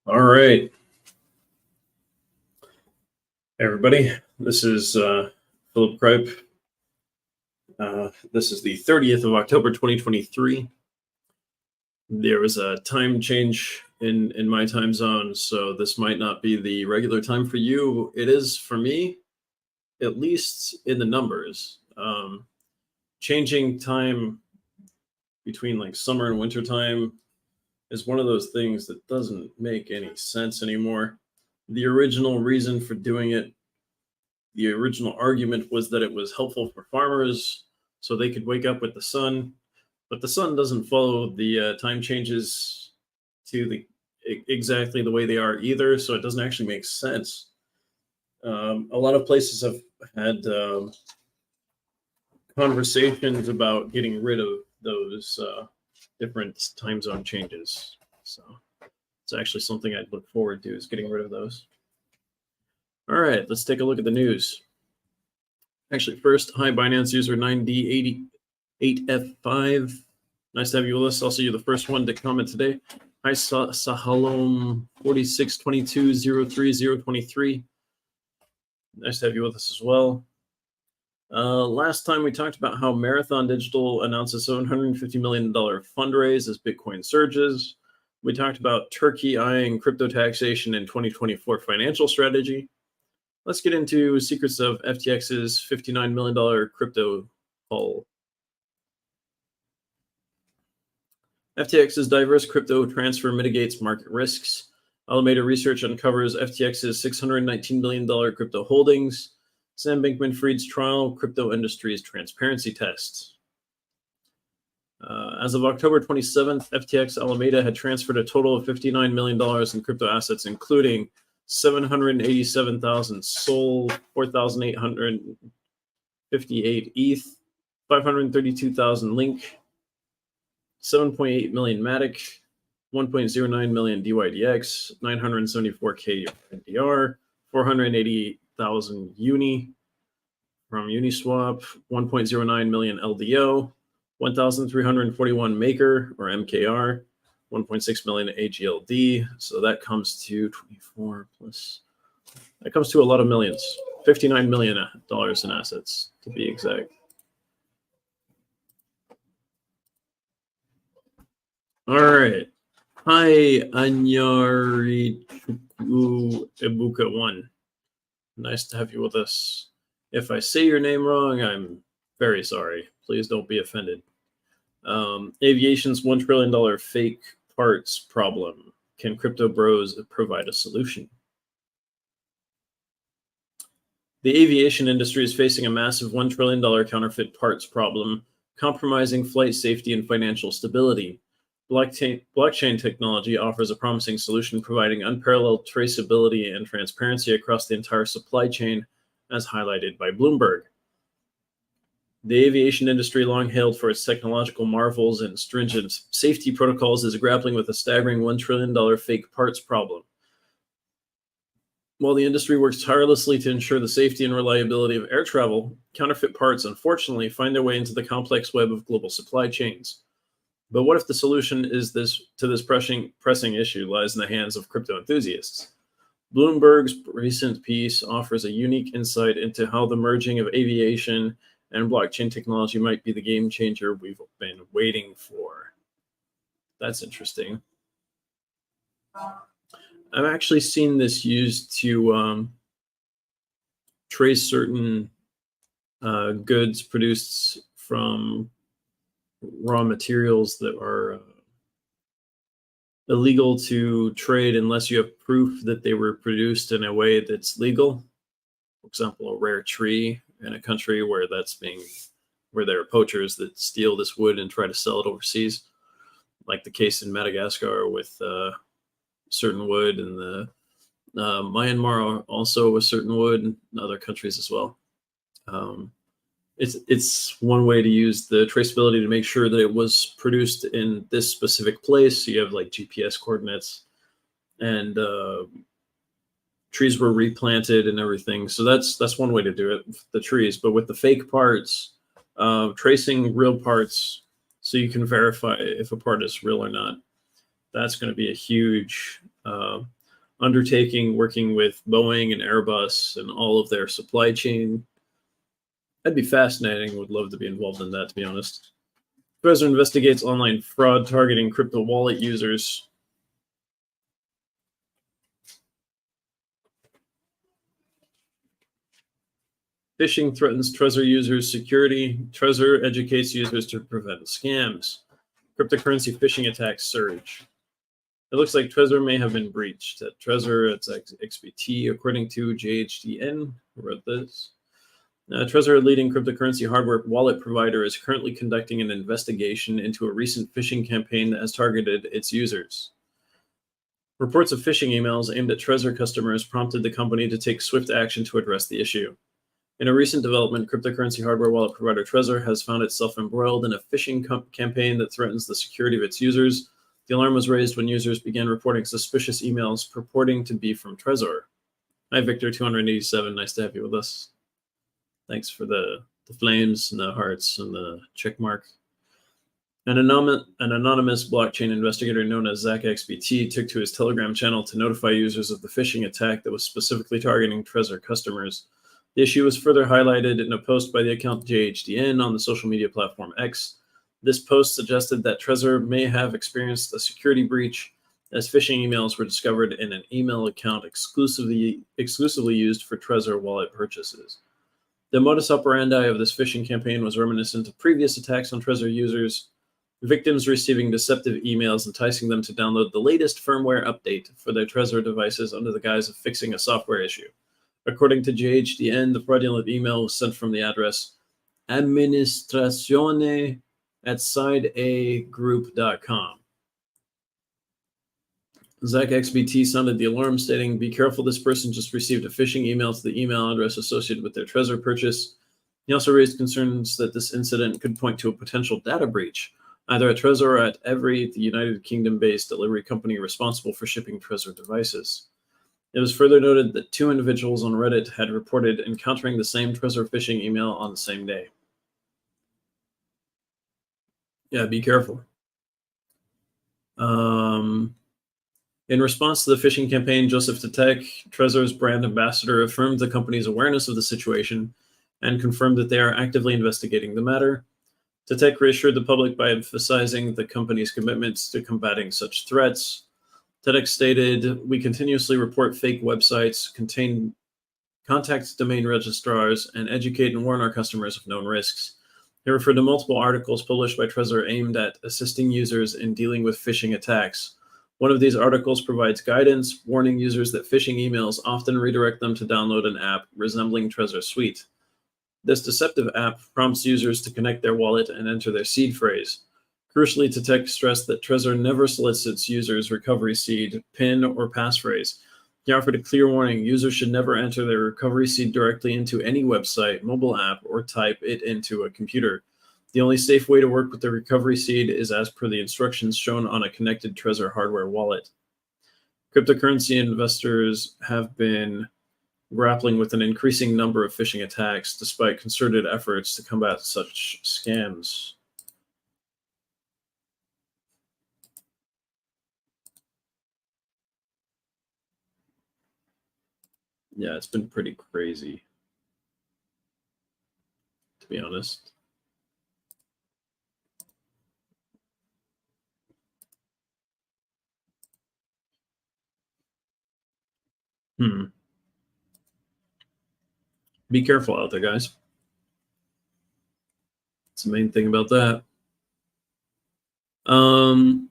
All right, everybody. This is Philip Kripe. This is the 30th of October, 2023. There was a time change in my time zone, so this might not be the regular time for you. It is for me, at least in the numbers. Changing time between like summer and winter time is one of those things that doesn't make any sense anymore. The original reason for doing it, the original argument was that it was helpful for farmers so they could wake up with the sun, but the sun doesn't follow the time changes to exactly the way they are either, so it doesn't actually make sense. A lot of places have had conversations about getting rid of those different time zone changes. So it's actually something I'd look forward to, is getting rid of those. All right, let's take a look at the news. Actually, first, hi, Binance user 9D88F5. Nice to have you with us. Also, you're the first one to comment today. Hi, Sahalom 4622030023. Nice to have you with us as well. Last time we talked about how Marathon Digital announced a $750 million fundraise as Bitcoin surges. We talked about Turkey eyeing crypto taxation in 2024 financial strategy. Let's get into secrets of FTX's $59 million crypto haul. FTX's diverse crypto transfer mitigates market risks. Alameda Research uncovers FTX's $619 million crypto holdings. Sam Bankman-Fried's trial, crypto industry's transparency tests. As of October 27th, FTX Alameda had transferred a total of $59 million in crypto assets, including 787,000 SOL, 4,858 ETH, 532,000 Link, 7.8 million Matic, 1.09 million DYDX, 974K DR, 488,000 Uni from Uniswap, 1.09 million LDO, 1,341 Maker or MKR, 1.6 million AGLD. So that comes to 24 plus. That comes to a lot of millions. $59 million in assets, to be exact. All right. Hi, Anyari Ibuka1. Nice to have you with us. If I say your name wrong, I'm very sorry. Please don't be offended. Aviation's $1 trillion fake parts problem. Can crypto bros provide a solution? The aviation industry is facing a massive $1 trillion counterfeit parts problem, compromising flight safety and financial stability. Blockchain technology offers a promising solution, providing unparalleled traceability and transparency across the entire supply chain, as highlighted by Bloomberg. The aviation industry, long hailed for its technological marvels and stringent safety protocols, is grappling with a staggering $1 trillion fake parts problem. While the industry works tirelessly to ensure the safety and reliability of air travel, counterfeit parts, unfortunately, find their way into the complex web of global supply chains. But what if the solution to this pressing issue lies in the hands of crypto enthusiasts? Bloomberg's recent piece offers a unique insight into how the merging of aviation and blockchain technology might be the game changer we've been waiting for. That's interesting. I've actually seen this used to trace certain goods produced from raw materials that are illegal to trade unless you have proof that they were produced in a way that's legal. For example, a rare tree in a country where where there are poachers that steal this wood and try to sell it overseas, like the case in Madagascar with certain wood, and the Myanmar also with certain wood, and other countries as well. It's one way to use the traceability to make sure that it was produced in this specific place. So you have like GPS coordinates, and trees were replanted and everything. So that's one way to do it with the trees. But with the fake parts, tracing real parts so you can verify if a part is real or not, that's going to be a huge undertaking working with Boeing and Airbus and all of their supply chain. That'd be fascinating. Would love to be involved in that, to be honest. Trezor investigates online fraud targeting crypto wallet users. Phishing threatens Trezor users' security. Trezor educates users to prevent scams. Cryptocurrency phishing attacks surge. It looks like Trezor may have been breached. At Trezor, it's XBT, according to JHDN, who wrote this. Trezor, a leading cryptocurrency hardware wallet provider, is currently conducting an investigation into a recent phishing campaign that has targeted its users. Reports of phishing emails aimed at Trezor customers prompted the company to take swift action to address the issue. In a recent development, cryptocurrency hardware wallet provider Trezor has found itself embroiled in a phishing campaign that threatens the security of its users. The alarm was raised when users began reporting suspicious emails purporting to be from Trezor. Hi, Victor287. Nice to have you with us. Thanks for the flames and the hearts and the check mark. An anonymous blockchain investigator known as ZachXBT took to his Telegram channel to notify users of the phishing attack that was specifically targeting Trezor customers. The issue was further highlighted in a post by the account JHDN on the social media platform X. This post suggested that Trezor may have experienced a security breach as phishing emails were discovered in an email account exclusively used for Trezor wallet purchases. The modus operandi of this phishing campaign was reminiscent of previous attacks on Trezor users, victims receiving deceptive emails enticing them to download the latest firmware update for their Trezor devices under the guise of fixing a software issue. According to JHDN, the fraudulent email was sent from the address administrazione@sideagroup.com. ZachXBT sounded the alarm, stating, "Be careful, this person just received a phishing email to the email address associated with their Trezor purchase." He also raised concerns that this incident could point to a potential data breach, either at Trezor or at Every, the United Kingdom-based delivery company responsible for shipping Trezor devices. It was further noted that 2 individuals on Reddit had reported encountering the same Trezor phishing email on the same day. Yeah, be careful. In response to the phishing campaign, Joseph Tatek, Trezor's brand ambassador, affirmed the company's awareness of the situation and confirmed that they are actively investigating the matter. Tatek reassured the public by emphasizing the company's commitments to combating such threats. Tatek stated, "We continuously report fake websites, contact domain registrars, and educate and warn our customers of known risks." He referred to multiple articles published by Trezor aimed at assisting users in dealing with phishing attacks. One of these articles provides guidance, warning users that phishing emails often redirect them to download an app resembling Trezor Suite. This deceptive app prompts users to connect their wallet and enter their seed phrase. Crucially, Tatek stressed that Trezor never solicits users' recovery seed, PIN, or passphrase. He offered a clear warning: users should never enter their recovery seed directly into any website, mobile app, or type it into a computer. The only safe way to work with the recovery seed is as per the instructions shown on a connected Trezor hardware wallet. Cryptocurrency investors have been grappling with an increasing number of phishing attacks despite concerted efforts to combat such scams. Yeah, it's been pretty crazy, to be honest. Be careful out there, guys. That's the main thing about that. The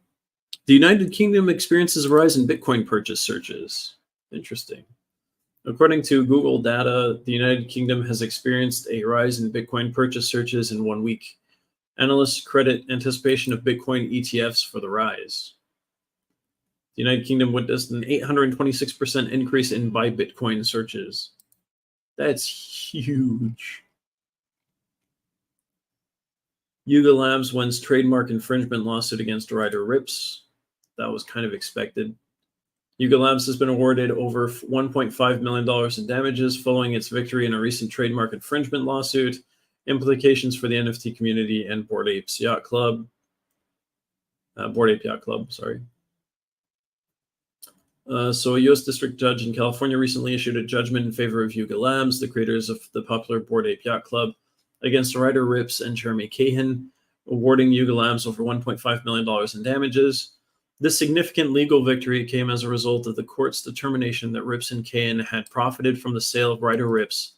United Kingdom experiences a rise in Bitcoin purchase searches. Interesting. According to Google data, the United Kingdom has experienced a rise in Bitcoin purchase searches in 1 week. Analysts credit anticipation of Bitcoin ETFs for the rise. The United Kingdom witnessed an 826% increase in buy Bitcoin searches. That's huge. Yuga Labs wins trademark infringement lawsuit against Ryder Rips. That was kind of expected. Yuga Labs has been awarded over $1.5 million in damages following its victory in a recent trademark infringement lawsuit. Implications for the NFT community and Bored Ape Yacht Club. So a U.S. district judge in California recently issued a judgment in favor of Yuga Labs, the creators of the popular Bored Ape Yacht Club, against Ryder Ripps and Jeremy Cahan, awarding Yuga Labs over $1.5 million in damages. This significant legal victory came as a result of the court's determination that Ripps and Cahan had profited from the sale of Ryder Ripps'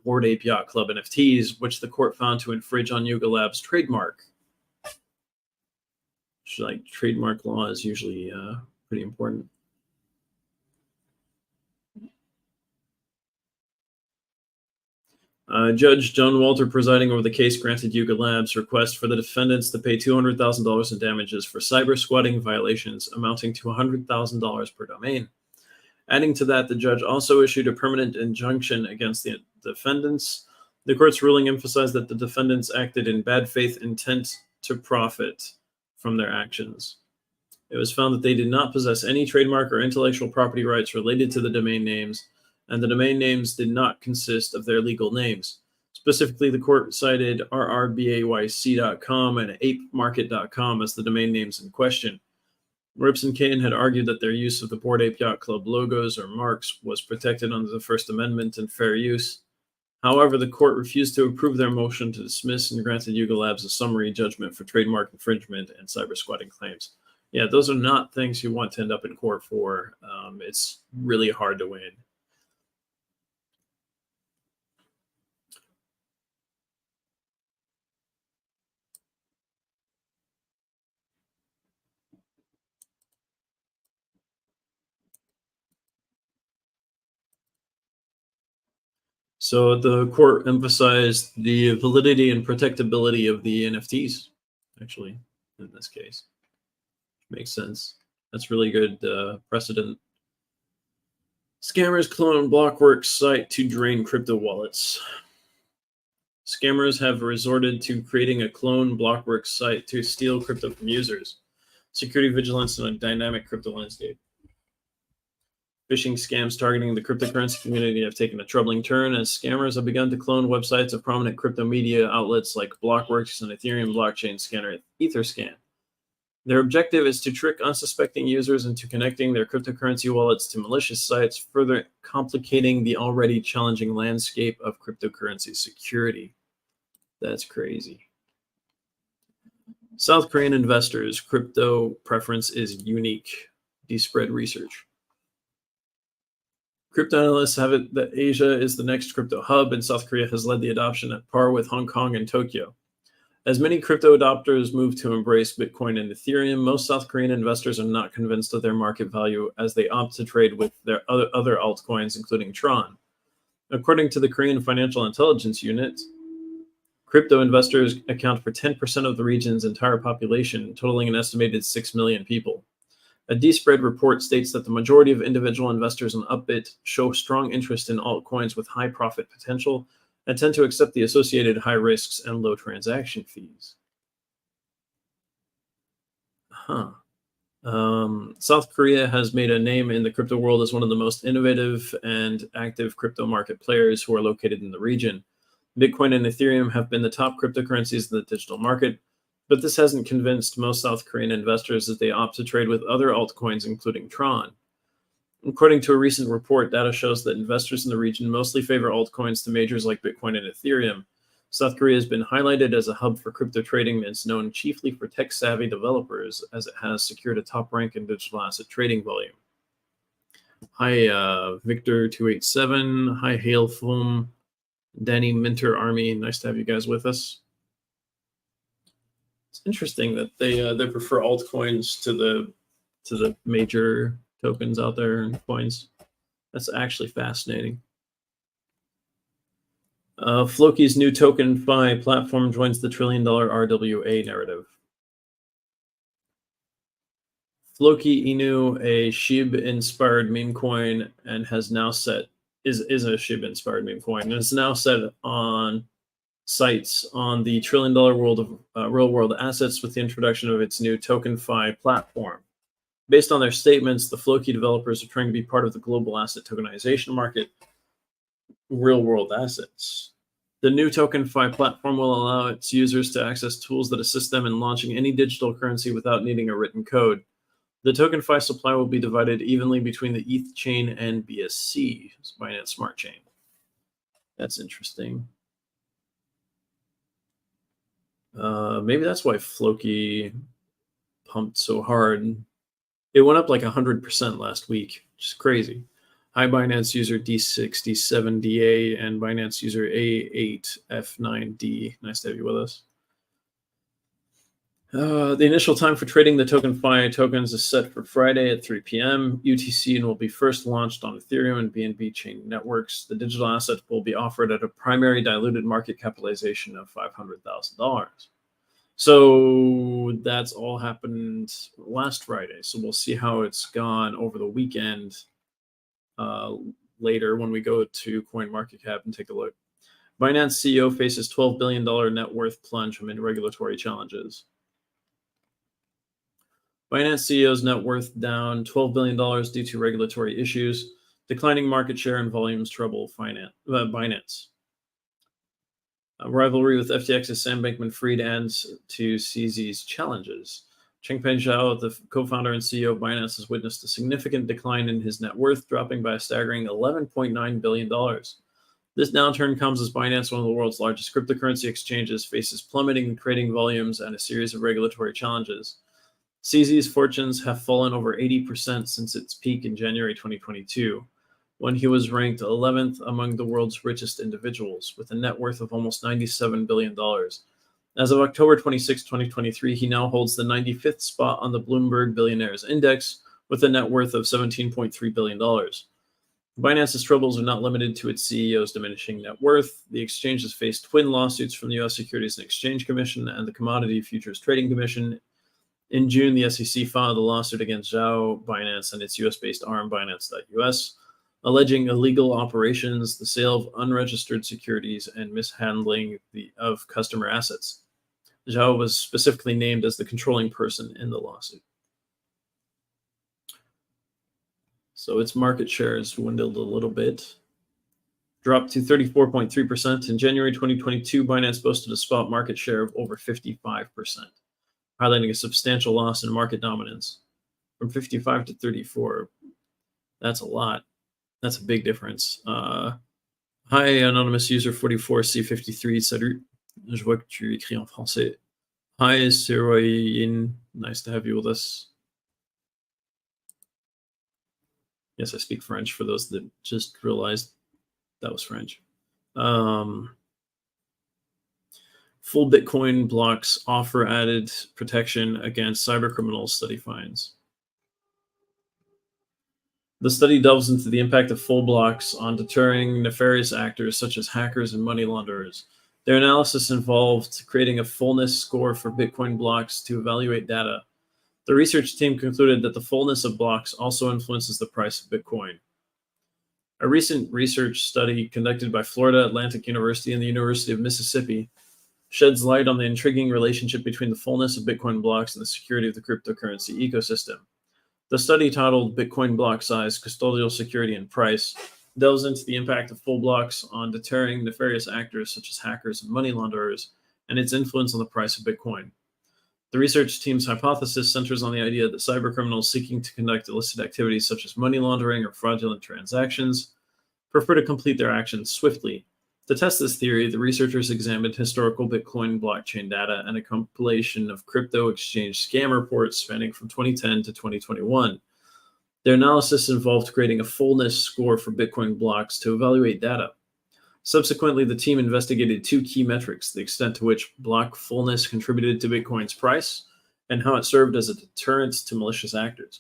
Bored Ape Yacht Club NFTs, which the court found to infringe on Yuga Labs' trademark. Like, trademark law is usually pretty important. Judge John Walter, presiding over the case, granted Yuga Labs' request for the defendants to pay $200,000 in damages for cyber squatting violations amounting to $100,000 per domain. Adding to that, the judge also issued a permanent injunction against the defendants. The court's ruling emphasized that the defendants acted in bad faith intent to profit from their actions. It was found that they did not possess any trademark or intellectual property rights related to the domain names, and the domain names did not consist of their legal names. Specifically, the court cited rrbayc.com and apemarket.com as the domain names in question. Ripps and Cahan had argued that their use of the Bored Ape Yacht Club logos or marks was protected under the First Amendment and fair use. However, the court refused to approve their motion to dismiss and granted Yuga Labs a summary judgment for trademark infringement and cyber squatting claims. Yeah, those are not things you want to end up in court for. It's really hard to win. So the court emphasized the validity and protectability of the NFTs, actually, in this case. Makes sense. That's really good precedent. Scammers clone Blockworks site to drain crypto wallets. Scammers have resorted to creating a clone Blockworks site to steal crypto from users. Security vigilance in a dynamic crypto landscape. Phishing scams targeting the cryptocurrency community have taken a troubling turn as scammers have begun to clone websites of prominent crypto media outlets like Blockworks and Ethereum blockchain scanner Etherscan. Their objective is to trick unsuspecting users into connecting their cryptocurrency wallets to malicious sites, further complicating the already challenging landscape of cryptocurrency security. That's crazy. South Korean investors' crypto preference is unique. Despread research. Crypto analysts have it that Asia is the next crypto hub, and South Korea has led the adoption at par with Hong Kong and Tokyo. As many crypto adopters move to embrace Bitcoin and Ethereum, most South Korean investors are not convinced of their market value as they opt to trade with their other altcoins, including Tron. According to the Korean Financial Intelligence Unit, crypto investors account for 10% of the region's entire population, totaling an estimated 6 million people. A Despread report states that the majority of individual investors in Upbit show strong interest in altcoins with high profit potential and tend to accept the associated high risks and low transaction fees. South Korea has made a name in the crypto world as one of the most innovative and active crypto market players who are located in the region. Bitcoin and Ethereum have been the top cryptocurrencies in the digital market, but this hasn't convinced most South Korean investors that they opt to trade with other altcoins, including Tron. According to a recent report, data shows that investors in the region mostly favor altcoins to majors like Bitcoin and Ethereum. South Korea has been highlighted as a hub for crypto trading that's known chiefly for tech-savvy developers, as it has secured a top rank in digital asset trading volume. Hi, Victor287. Hi, Hail Foam. Danny Minter Army. Nice to have you guys with us. It's interesting that they prefer altcoins to the major tokens out there and coins. That's actually fascinating. Floki's new TokenFi platform joins the $1 trillion RWA narrative. Floki Inu, a SHIB-inspired meme coin, and has now is a SHIB-inspired meme coin, and is now set on sites on the $1 trillion world of real-world assets with the introduction of its new TokenFi platform. Based on their statements, the Floki developers are trying to be part of the global asset tokenization market, real-world assets. The new TokenFi platform will allow its users to access tools that assist them in launching any digital currency without needing a written code. The TokenFi supply will be divided evenly between the ETH chain and BSC, Binance Smart Chain. That's interesting. Maybe that's why Floki pumped so hard. It went up like 100% last week, which is crazy. Hi, Binance user D67DA and Binance user A8F9D. Nice to have you with us. The initial time for trading the TokenFi tokens is set for Friday at 3 p.m. UTC and will be first launched on Ethereum and BNB chain networks. The digital asset will be offered at a primary diluted market capitalization of $500,000. So that's all happened last Friday. So we'll see how it's gone over the weekend later when we go to CoinMarketCap and take a look. Binance CEO faces $12 billion net worth plunge amid regulatory challenges. Binance CEO's net worth down $12 billion due to regulatory issues, declining market share and volumes trouble Binance. A rivalry with FTX's Sam Bankman-Fried ends to CZ's challenges. Changpeng Zhao, the co-founder and CEO of Binance, has witnessed a significant decline in his net worth, dropping by a staggering $11.9 billion. This downturn comes as Binance, one of the world's largest cryptocurrency exchanges, faces plummeting trading volumes and a series of regulatory challenges. CZ's fortunes have fallen over 80% since its peak in January 2022, when he was ranked 11th among the world's richest individuals, with a net worth of almost $97 billion. As of October 26, 2023, he now holds the 95th spot on the Bloomberg Billionaires Index, with a net worth of $17.3 billion. Binance's troubles are not limited to its CEO's diminishing net worth. The exchange has faced twin lawsuits from the U.S. Securities and Exchange Commission and the Commodity Futures Trading Commission. In June, the SEC filed a lawsuit against Zhao, Binance, and its U.S.-based arm, Binance.US, alleging illegal operations, the sale of unregistered securities, and mishandling of customer assets. Zhao was specifically named as the controlling person in the lawsuit. So its market share has dwindled a little bit, dropped to 34.3%. In January 2022, Binance boasted a spot market share of over 55%. Highlighting a substantial loss in market dominance from 55 to 34. That's a lot. That's a big difference. Hi, anonymous user 44C53. Salut. Je vois que tu écris en français. Hi, Siroyin. Nice to have you with us. Yes, I speak French for those that just realized that was French. Full Bitcoin blocks offer added protection against cybercriminals, study finds. The study delves into the impact of full blocks on deterring nefarious actors such as hackers and money launderers. Their analysis involved creating a fullness score for Bitcoin blocks to evaluate data. The research team concluded that the fullness of blocks also influences the price of Bitcoin. A recent research study conducted by Florida Atlantic University and the University of Mississippi sheds light on the intriguing relationship between the fullness of Bitcoin blocks and the security of the cryptocurrency ecosystem. The study, titled Bitcoin Block Size, Custodial Security, and Price, delves into the impact of full blocks on deterring nefarious actors such as hackers and money launderers, and its influence on the price of Bitcoin. The research team's hypothesis centers on the idea that cybercriminals seeking to conduct illicit activities such as money laundering or fraudulent transactions prefer to complete their actions swiftly. To test this theory, the researchers examined historical Bitcoin blockchain data and a compilation of crypto exchange scam reports spanning from 2010 to 2021. Their analysis involved creating a fullness score for Bitcoin blocks to evaluate data. Subsequently, the team investigated two key metrics: the extent to which block fullness contributed to Bitcoin's price and how it served as a deterrent to malicious actors.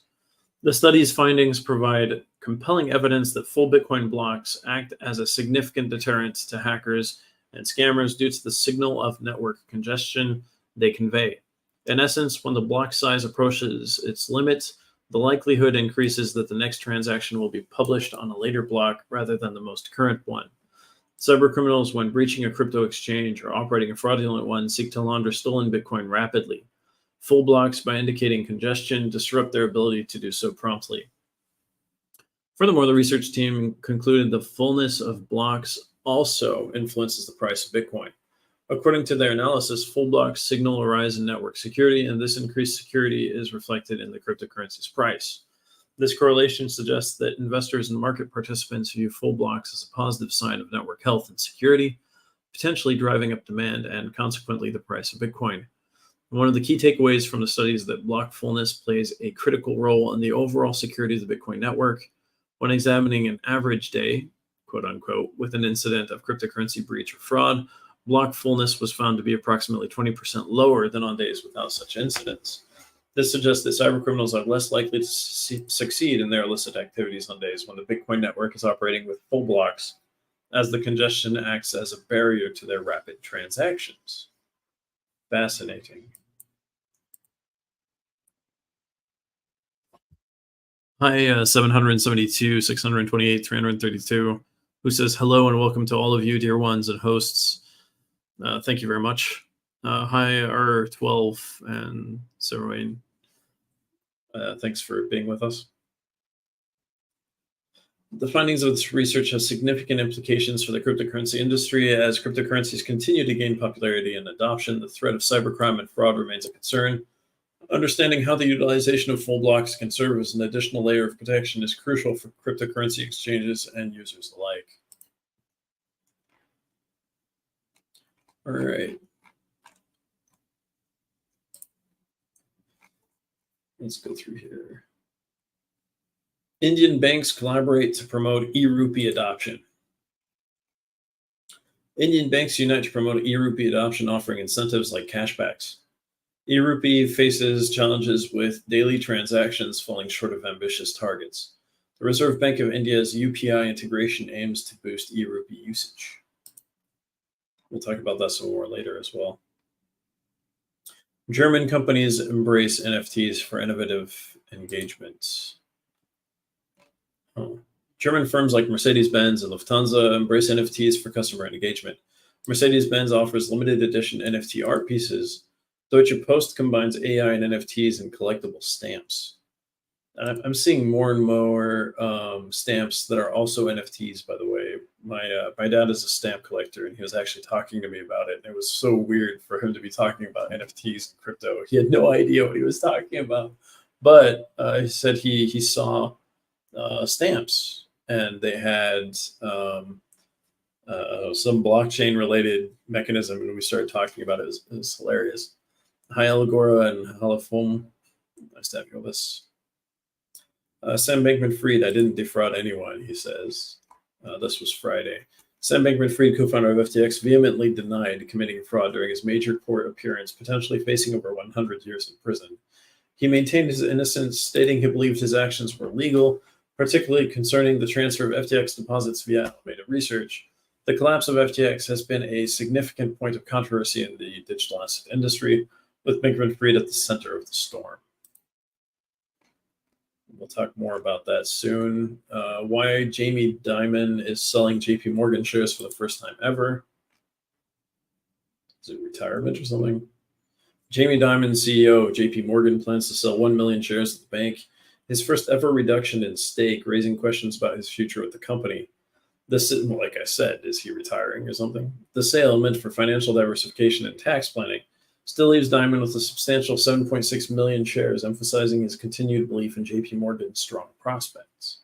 The study's findings provide compelling evidence that full Bitcoin blocks act as a significant deterrent to hackers and scammers due to the signal of network congestion they convey. In essence, when the block size approaches its limit, the likelihood increases that the next transaction will be published on a later block rather than the most current one. Cybercriminals, when breaching a crypto exchange or operating a fraudulent one, seek to launder stolen Bitcoin rapidly. Full blocks, by indicating congestion, disrupt their ability to do so promptly. Furthermore, the research team concluded the fullness of blocks also influences the price of Bitcoin. According to their analysis, full blocks signal a rise in network security, and this increased security is reflected in the cryptocurrency's price. This correlation suggests that investors and market participants view full blocks as a positive sign of network health and security, potentially driving up demand and consequently the price of Bitcoin. One of the key takeaways from the study is that block fullness plays a critical role in the overall security of the Bitcoin network. When examining an average day, quote unquote, with an incident of cryptocurrency breach or fraud, block fullness was found to be approximately 20% lower than on days without such incidents. This suggests that cybercriminals are less likely to succeed in their illicit activities on days when the Bitcoin network is operating with full blocks, as the congestion acts as a barrier to their rapid transactions. Fascinating. Hi, 772, 628, 332, who says, hello and welcome to all of you, dear ones and hosts. Thank you very much. Hi, R12 and Sirwayne. Thanks for being with us. The findings of this research have significant implications for the cryptocurrency industry. As cryptocurrencies continue to gain popularity and adoption, the threat of cybercrime and fraud remains a concern. Understanding how the utilization of full blocks can serve as an additional layer of protection is crucial for cryptocurrency exchanges and users alike. All right. Let's go through here. Indian banks collaborate to promote e-rupee adoption. Indian banks unite to promote e-rupee adoption, offering incentives like cashbacks. E-rupee faces challenges with daily transactions falling short of ambitious targets. The Reserve Bank of India's UPI integration aims to boost e-rupee usage. We'll talk about that some more later as well. German companies embrace NFTs for innovative engagements. German firms like Mercedes-Benz and Lufthansa embrace NFTs for customer engagement. Mercedes-Benz offers limited edition NFT art pieces. Deutsche Post combines AI and NFTs in collectible stamps. I'm seeing more and more stamps that are also NFTs, by the way. My dad is a stamp collector, and he was actually talking to me about it. And it was so weird for him to be talking about NFTs and crypto. He had no idea what he was talking about. But he said he saw stamps, and they had some blockchain-related mechanism, and we started talking about it. It was hilarious. Hi, Alagora and Halafom. Nice to have you with us. Sam Bankman-Fried, I didn't defraud anyone, he says. This was Friday. Sam Bankman-Fried, co-founder of FTX, vehemently denied committing fraud during his major court appearance, potentially facing over 100 years in prison. He maintained his innocence, stating he believed his actions were legal, particularly concerning the transfer of FTX deposits via automated research. The collapse of FTX has been a significant point of controversy in the digital asset industry, with Bankman-Fried at the center of the storm. We'll talk more about that soon. Why Jamie Dimon is selling JP Morgan shares for the first time ever. Is it retirement or something? Jamie Dimon, CEO of JP Morgan, plans to sell 1 million shares at the bank, his first ever reduction in stake, raising questions about his future with the company. This, like I said, is he retiring or something? The sale, meant for financial diversification and tax planning, still leaves Dimon with a substantial 7.6 million shares, emphasizing his continued belief in JP Morgan's strong prospects.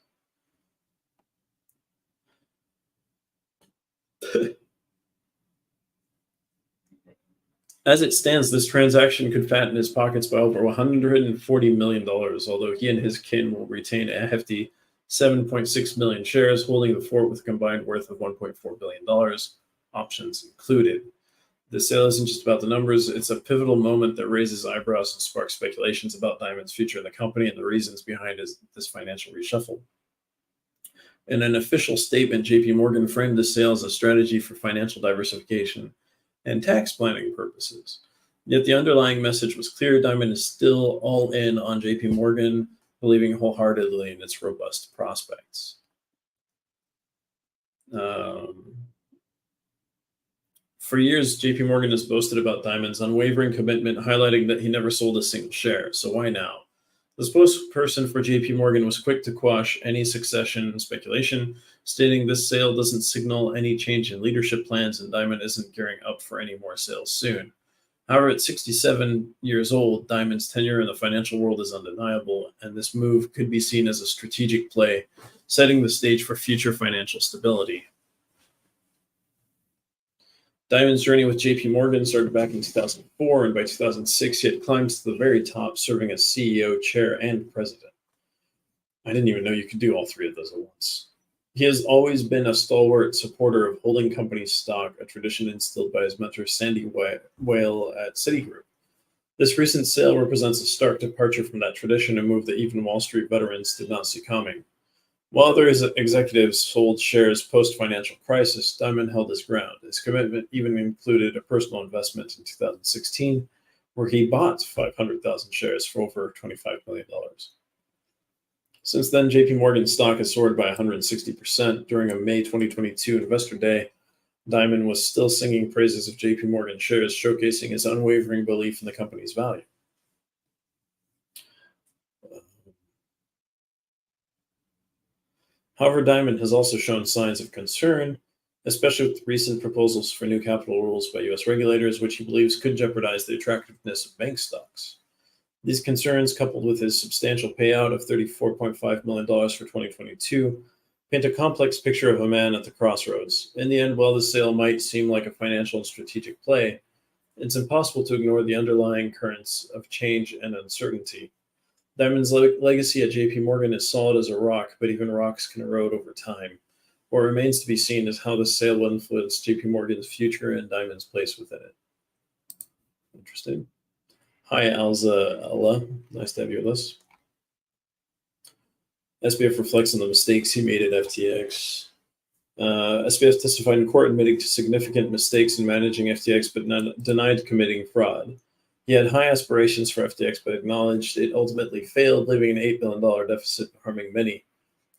As it stands, this transaction could fatten his pockets by over $140 million, although he and his kin will retain a hefty 7.6 million shares, holding the fort with a combined worth of $1.4 billion, options included. The sale isn't just about the numbers, it's a pivotal moment that raises eyebrows and sparks speculations about Dimon's future in the company and the reasons behind this financial reshuffle. In an official statement, JP Morgan framed the sale as a strategy for financial diversification and tax planning purposes. Yet the underlying message was clear: Dimon is still all in on JP Morgan, believing wholeheartedly in its robust prospects. For years, JP Morgan has boasted about Dimon's unwavering commitment, highlighting that he never sold a single share. So why now? The spokesperson for JP Morgan was quick to quash any succession speculation, stating this sale doesn't signal any change in leadership plans and Diamond isn't gearing up for any more sales soon. However, at 67 years old, Diamond's tenure in the financial world is undeniable, and this move could be seen as a strategic play, setting the stage for future financial stability. Diamond's journey with JP Morgan started back in 2004, and by 2006, he had climbed to the very top, serving as CEO, chair, and president. I didn't even know you could do all three of those at once. He has always been a stalwart supporter of holding company stock, a tradition instilled by his mentor Sandy Whale at Citigroup. This recent sale represents a stark departure from that tradition, a move that even Wall Street veterans did not see coming. While other executives sold shares post-financial crisis, Diamond held his ground. His commitment even included a personal investment in 2016, where he bought 500,000 shares for over $25 million. Since then, JP Morgan's stock has soared by 160%. During a May 2022 Investor Day, Diamond was still singing praises of JP Morgan shares, showcasing his unwavering belief in the company's value. However, Diamond has also shown signs of concern, especially with recent proposals for new capital rules by U.S. regulators, which he believes could jeopardize the attractiveness of bank stocks. These concerns, coupled with his substantial payout of $34.5 million for 2022, paint a complex picture of a man at the crossroads. In the end, while the sale might seem like a financial and strategic play, it's impossible to ignore the underlying currents of change and uncertainty. Diamond's legacy at JP Morgan is solid as a rock, but even rocks can erode over time. What remains to be seen is how the sale will influence JP Morgan's future and Diamond's place within it. Interesting. Hi, Alza Ella. Nice to have you with us. SBF reflects on the mistakes he made at FTX. SBF testified in court admitting to significant mistakes in managing FTX, but denied committing fraud. He had high aspirations for FTX, but acknowledged it ultimately failed, leaving an $8 billion deficit, harming many.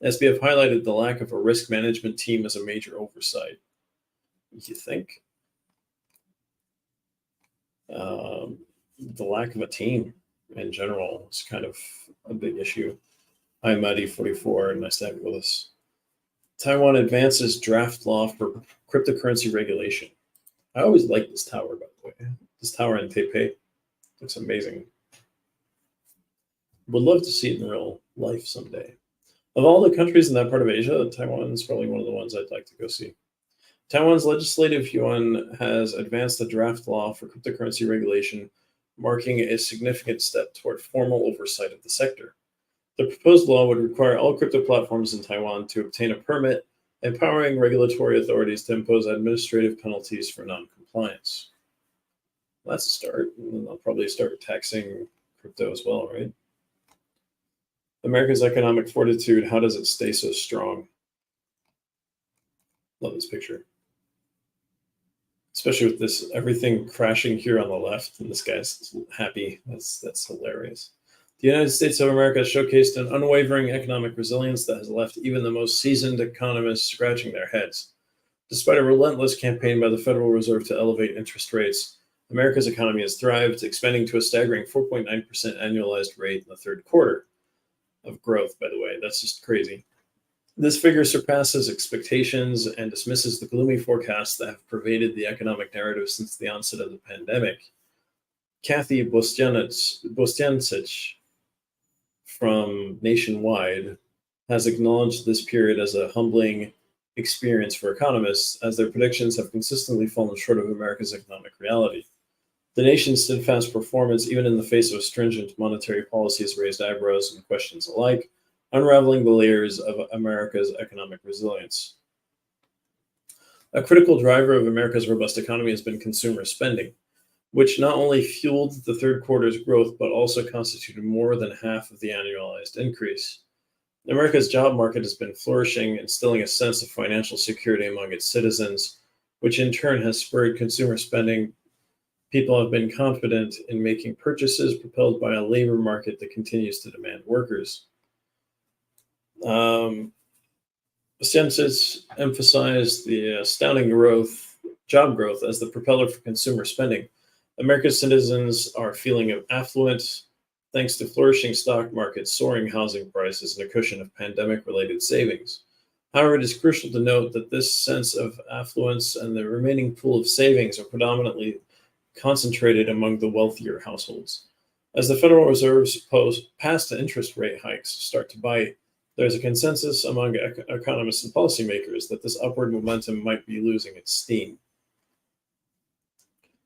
SBF highlighted the lack of a risk management team as a major oversight. You think? The lack of a team in general is kind of a big issue. Hi, Maddie44. Nice to have you with us. Taiwan advances draft law for cryptocurrency regulation. I always liked this tower, by the way. This tower in Taipei looks amazing. Would love to see it in real life someday. Of all the countries in that part of Asia, Taiwan is probably one of the ones I'd like to go see. Taiwan's legislative yuan has advanced a draft law for cryptocurrency regulation, marking a significant step toward formal oversight of the sector. The proposed law would require all crypto platforms in Taiwan to obtain a permit, empowering regulatory authorities to impose administrative penalties for non-compliance. Well, that's a start. And they'll probably start taxing crypto as well, right? America's economic fortitude, how does it stay so strong? Love this picture. Especially with this, everything crashing here on the left, and this guy's happy. That's hilarious. The United States of America has showcased an unwavering economic resilience that has left even the most seasoned economists scratching their heads. Despite a relentless campaign by the Federal Reserve to elevate interest rates, America's economy has thrived, expanding to a staggering 4.9% annualized rate in the third quarter of growth, by the way. That's just crazy. This figure surpasses expectations and dismisses the gloomy forecasts that have pervaded the economic narrative since the onset of the pandemic. Kathy Bostiancic from Nationwide has acknowledged this period as a humbling experience for economists, as their predictions have consistently fallen short of America's economic reality. The nation's steadfast performance, even in the face of stringent monetary policies, raised eyebrows and questions alike, unraveling the layers of America's economic resilience. A critical driver of America's robust economy has been consumer spending, which not only fueled the third quarter's growth, but also constituted more than half of the annualized increase. America's job market has been flourishing, instilling a sense of financial security among its citizens, which in turn has spurred consumer spending. People have been confident in making purchases, propelled by a labor market that continues to demand workers. Census emphasized the astounding job growth as the propeller for consumer spending. America's citizens are feeling affluent, thanks to flourishing stock markets, soaring housing prices, and a cushion of pandemic-related savings. However, it is crucial to note that this sense of affluence and the remaining pool of savings are predominantly concentrated among the wealthier households. As the Federal Reserve's past interest rate hikes start to bite, there's a consensus among economists and policymakers that this upward momentum might be losing its steam.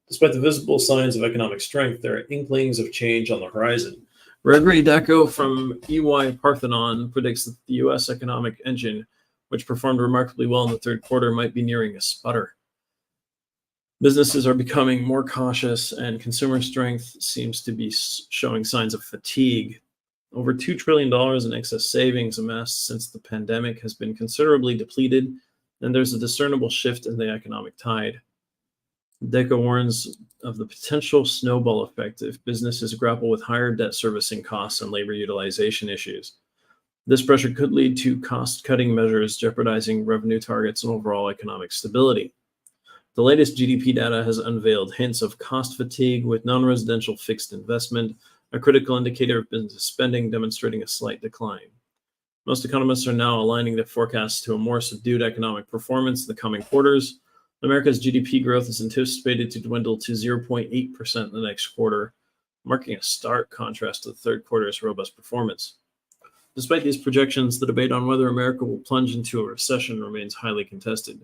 Despite the visible signs of economic strength, there are inklings of change on the horizon. Gregory Deco from EY Parthenon predicts that the U.S. economic engine, which performed remarkably well in the third quarter, might be nearing a sputter. Businesses are becoming more cautious, and consumer strength seems to be showing signs of fatigue. Over $2 trillion in excess savings amassed since the pandemic has been considerably depleted, and there's a discernible shift in the economic tide. Deco warns of the potential snowball effect if businesses grapple with higher debt servicing costs and labor utilization issues. This pressure could lead to cost-cutting measures, jeopardizing revenue targets and overall economic stability. The latest GDP data has unveiled hints of cost fatigue, with non-residential fixed investment, a critical indicator of business spending, demonstrating a slight decline. Most economists are now aligning their forecasts to a more subdued economic performance in the coming quarters. America's GDP growth is anticipated to dwindle to 0.8% in the next quarter, marking a stark contrast to the third quarter's robust performance. Despite these projections, the debate on whether America will plunge into a recession remains highly contested.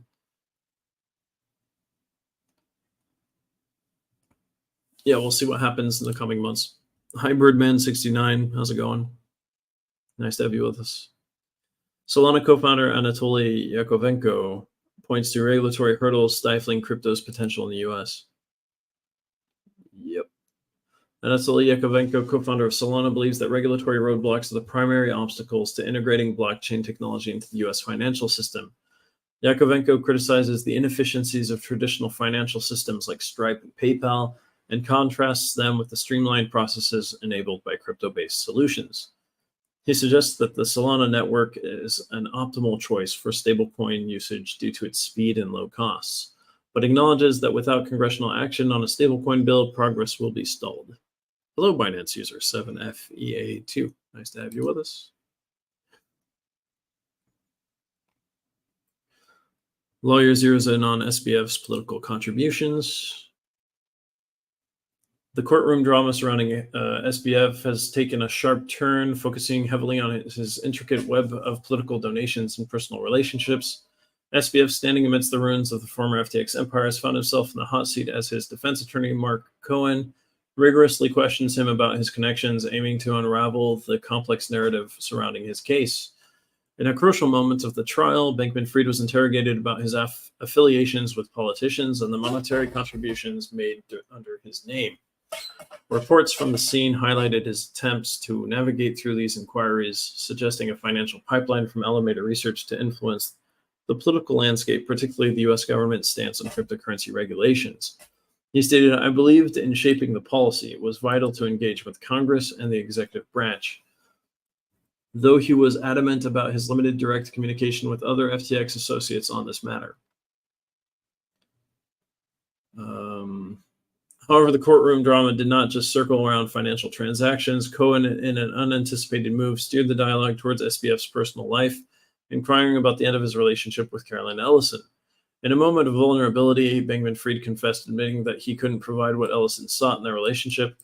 Yeah, we'll see what happens in the coming months. Hybridman69, how's it going? Nice to have you with us. Solana co-founder Anatoly Yakovenko points to regulatory hurdles stifling crypto's potential in the US. Yep. Anatoly Yakovenko, co-founder of Solana, believes that regulatory roadblocks are the primary obstacles to integrating blockchain technology into the US financial system. Yakovenko criticizes the inefficiencies of traditional financial systems like Stripe and PayPal, and contrasts them with the streamlined processes enabled by crypto-based solutions. He suggests that the Solana network is an optimal choice for stablecoin usage due to its speed and low costs, but acknowledges that without congressional action on a stablecoin bill, progress will be stalled. Hello, Binance user 7FEA2. Nice to have you with us. Lawyer zeroes in on SBF's political contributions. The courtroom drama surrounding SBF has taken a sharp turn, focusing heavily on his intricate web of political donations and personal relationships. SBF, standing amidst the ruins of the former FTX empire, has found himself in the hot seat as his defense attorney, Mark Cohen, rigorously questions him about his connections, aiming to unravel the complex narrative surrounding his case. In a crucial moment of the trial, Bankman-Fried was interrogated about his affiliations with politicians and the monetary contributions made under his name. Reports from the scene highlighted his attempts to navigate through these inquiries, suggesting a financial pipeline from Alameda Research to influence the political landscape, particularly the U.S. government's stance on cryptocurrency regulations. He stated, "I believed in shaping the policy. It was vital to engage with Congress and the executive branch." Though he was adamant about his limited direct communication with other FTX associates on this matter. However, the courtroom drama did not just circle around financial transactions. Cohen, in an unanticipated move, steered the dialogue towards SBF's personal life, inquiring about the end of his relationship with Caroline Ellison. In a moment of vulnerability, Bankman-Fried confessed, admitting that he couldn't provide what Ellison sought in their relationship.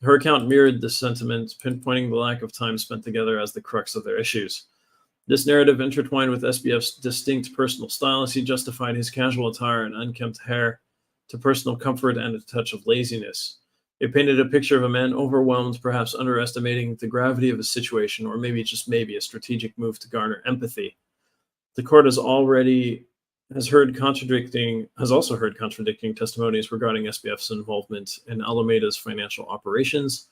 Her account mirrored this sentiment, pinpointing the lack of time spent together as the crux of their issues. This narrative intertwined with SBF's distinct personal style as he justified his casual attire and unkempt hair to personal comfort and a touch of laziness. It painted a picture of a man overwhelmed, perhaps underestimating the gravity of his situation, or maybe just maybe a strategic move to garner empathy. The court has also heard contradicting testimonies regarding SBF's involvement in Alameda's financial operations.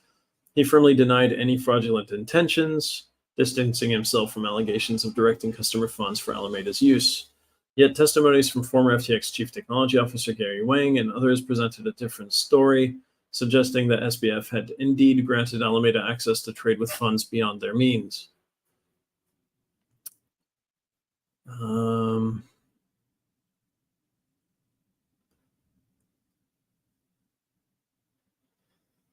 He firmly denied any fraudulent intentions, distancing himself from allegations of directing customer funds for Alameda's use. Yet testimonies from former FTX Chief Technology Officer Gary Wang and others presented a different story, suggesting that SBF had indeed granted Alameda access to trade with funds beyond their means.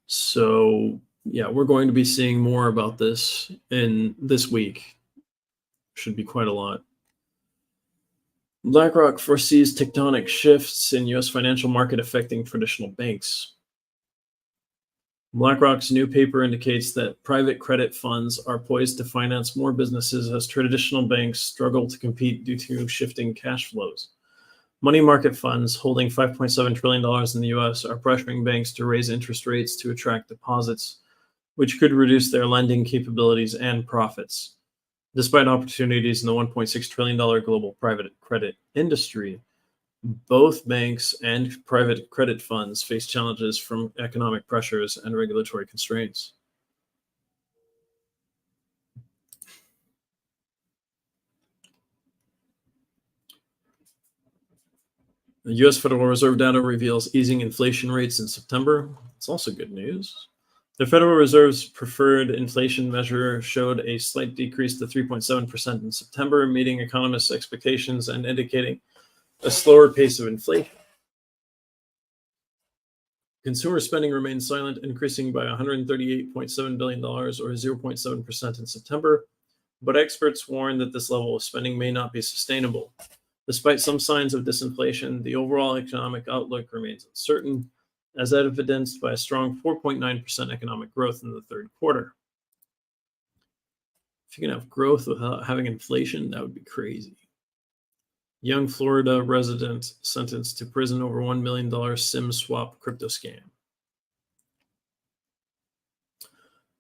So Yeah, we're going to be seeing more about this in this week. Should be quite a lot. BlackRock foresees tectonic shifts in U.S. financial market affecting traditional banks. BlackRock's new paper indicates that private credit funds are poised to finance more businesses as traditional banks struggle to compete due to shifting cash flows. Money market funds holding $5.7 trillion in the US are pressuring banks to raise interest rates to attract deposits, which could reduce their lending capabilities and profits. Despite opportunities in the $1.6 trillion global private credit industry, both banks and private credit funds face challenges from economic pressures and regulatory constraints. The US Federal Reserve data reveals easing inflation rates in September. It's also good news. The Federal Reserve's preferred inflation measure showed a slight decrease to 3.7% in September, meeting economists' expectations and indicating a slower pace of inflation. Consumer spending remained silent, increasing by $138.7 billion or 0.7% in September, but experts warn that this level of spending may not be sustainable. Despite some signs of disinflation, the overall economic outlook remains uncertain, as evidenced by a strong 4.9% economic growth in the third quarter. If you can have growth without having inflation, that would be crazy. Young Florida resident sentenced to prison over $1 million SIM swap crypto scam.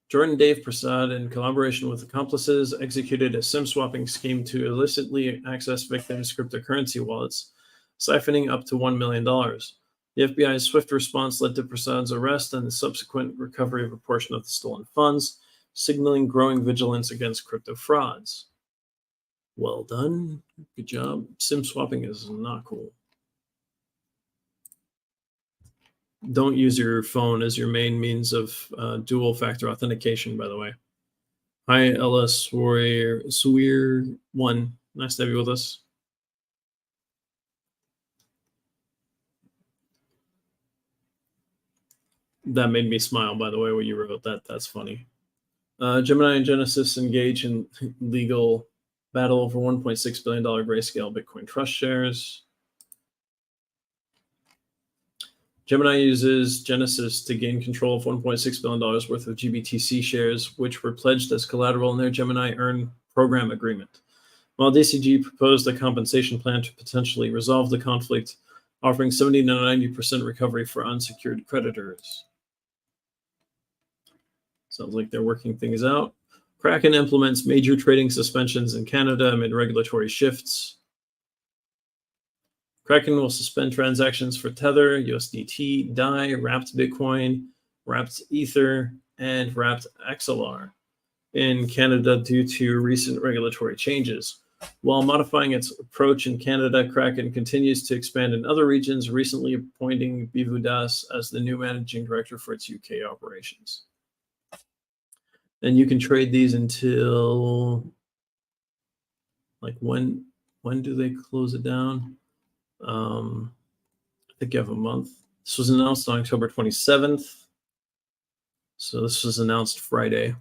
Jordan Dave Prasad, in collaboration with accomplices, executed a SIM swapping scheme to illicitly access victims' cryptocurrency wallets, siphoning up to $1 million. The FBI's swift response led to Prasad's arrest and the subsequent recovery of a portion of the stolen funds, signaling growing vigilance against crypto frauds. Well done. Good job. SIM swapping is not cool. Don't use your phone as your main means of dual factor authentication, by the way. Hi, Ella Swear1. Nice to have you with us. That made me smile, by the way, when you wrote that. That's funny. Gemini and Genesis engage in legal battle over $1.6 billion Grayscale Bitcoin Trust shares. Gemini uses Genesis to gain control of $1.6 billion worth of GBTC shares, which were pledged as collateral in their Gemini Earn program agreement. While DCG proposed a compensation plan to potentially resolve the conflict, offering 70 to 90% recovery for unsecured creditors. Sounds like they're working things out. Kraken implements major trading suspensions in Canada amid regulatory shifts. Kraken will suspend transactions for Tether, USDT, DAI, Wrapped Bitcoin, Wrapped Ether, and Wrapped XLR in Canada due to recent regulatory changes. While modifying its approach in Canada, Kraken continues to expand in other regions, recently appointing Bivu Das as the new managing director for its UK operations. And you can trade these until, like, when do they close it down? I think you have a month. This was announced on October 27th. So this was announced Friday. I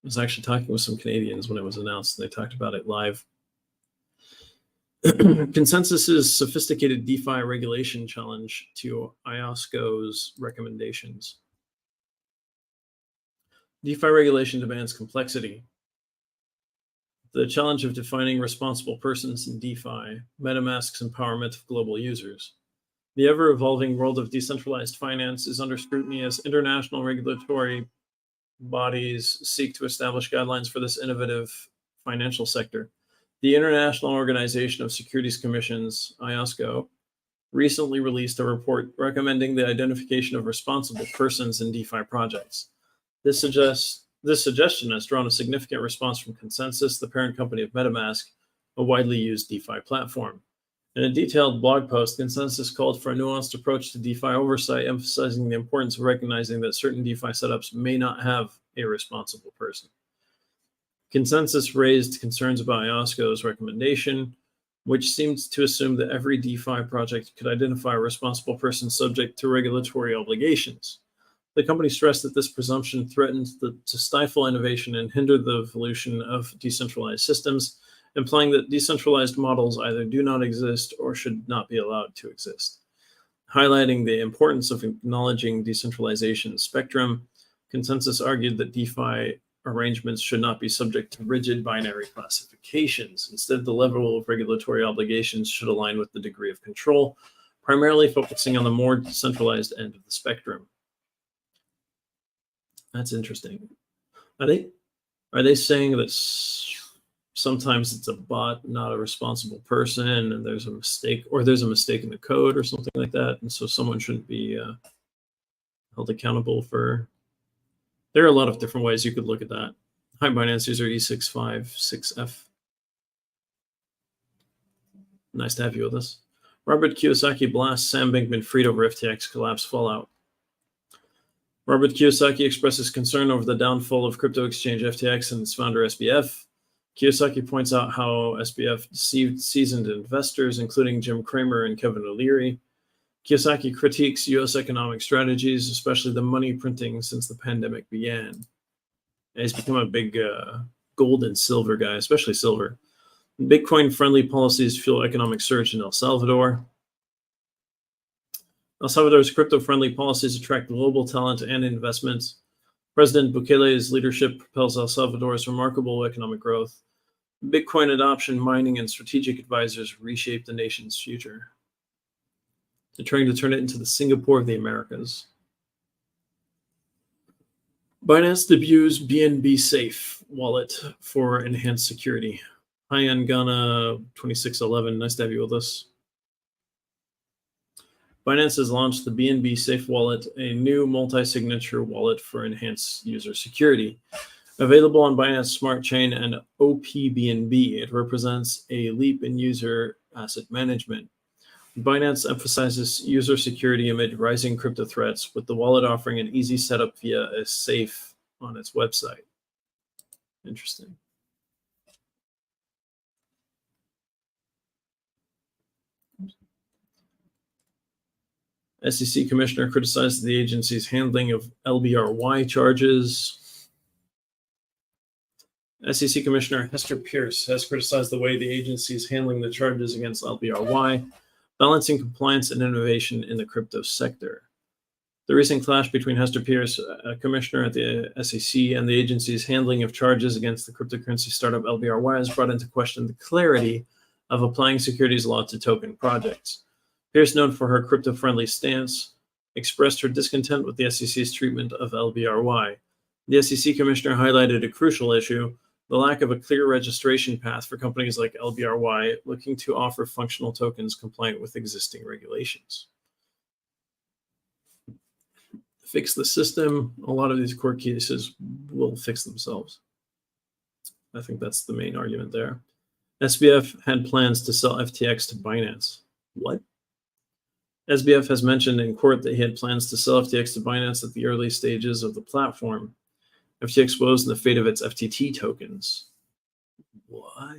was actually talking with some Canadians when it was announced. They talked about it live. Consensus's sophisticated DeFi regulation challenge to IOSCO's recommendations. DeFi regulation demands complexity. The challenge of defining responsible persons in DeFi, MetaMask's empowerment of global users. The ever-evolving world of decentralized finance is under scrutiny as international regulatory bodies seek to establish guidelines for this innovative financial sector. The International Organization of Securities Commissions, IOSCO, recently released a report recommending the identification of responsible persons in DeFi projects. This suggestion has drawn a significant response from Consensus, the parent company of MetaMask, a widely used DeFi platform. In a detailed blog post, Consensus called for a nuanced approach to DeFi oversight, emphasizing the importance of recognizing that certain DeFi setups may not have a responsible person. Consensus raised concerns about IOSCO's recommendation, which seems to assume that every DeFi project could identify a responsible person subject to regulatory obligations. The company stressed that this presumption threatens to stifle innovation and hinder the evolution of decentralized systems, implying that decentralized models either do not exist or should not be allowed to exist. Highlighting the importance of acknowledging decentralization spectrum, Consensus argued that DeFi arrangements should not be subject to rigid binary classifications. Instead, the level of regulatory obligations should align with the degree of control, primarily focusing on the more decentralized end of the spectrum. That's interesting. Are they saying that sometimes it's a bot, not a responsible person, and there's a mistake, or there's a mistake in the code or something like that, and so someone shouldn't be held accountable for? There are a lot of different ways you could look at that. Hi, Binance user E656F. Nice to have you with us. Robert Kiyosaki blasts Sam Bankman-Fried over FTX collapse fallout. Robert Kiyosaki expresses concern over the downfall of crypto exchange FTX and its founder SBF. Kiyosaki points out how SBF deceived seasoned investors, including Jim Cramer and Kevin O'Leary. Kiyosaki critiques U.S. economic strategies, especially the money printing since the pandemic began. And he's become a big gold and silver guy, especially silver. Bitcoin-friendly policies fuel economic surge in El Salvador. El Salvador's crypto-friendly policies attract global talent and investments. President Bukele's leadership propels El Salvador's remarkable economic growth. Bitcoin adoption, mining, and strategic advisors reshape the nation's future. They're trying to turn it into the Singapore of the Americas. Binance debuts BNB Safe wallet for enhanced security. Hi, Angana 2611. Nice to have you with us. Binance has launched the BNB Safe wallet, a new multi-signature wallet for enhanced user security. Available on Binance Smart Chain and OPBNB, it represents a leap in user asset management. Binance emphasizes user security amid rising crypto threats, with the wallet offering an easy setup via a safe on its website. Interesting. SEC commissioner criticized the agency's handling of LBRY charges. SEC Commissioner Hester Pierce has criticized the way the agency is handling the charges against LBRY, balancing compliance and innovation in the crypto sector. The recent clash between Hester Pierce, a commissioner at the SEC, and the agency's handling of charges against the cryptocurrency startup LBRY has brought into question the clarity of applying securities law to token projects. Pierce, known for her crypto-friendly stance, expressed her discontent with the SEC's treatment of LBRY. The SEC commissioner highlighted a crucial issue: the lack of a clear registration path for companies like LBRY looking to offer functional tokens compliant with existing regulations. Fix the system. A lot of these court cases will fix themselves. I think that's the main argument there. SBF had plans to sell FTX to Binance. What? SBF has mentioned in court that he had plans to sell FTX to Binance at the early stages of the platform. FTX woes in the fate of its FTT tokens. What?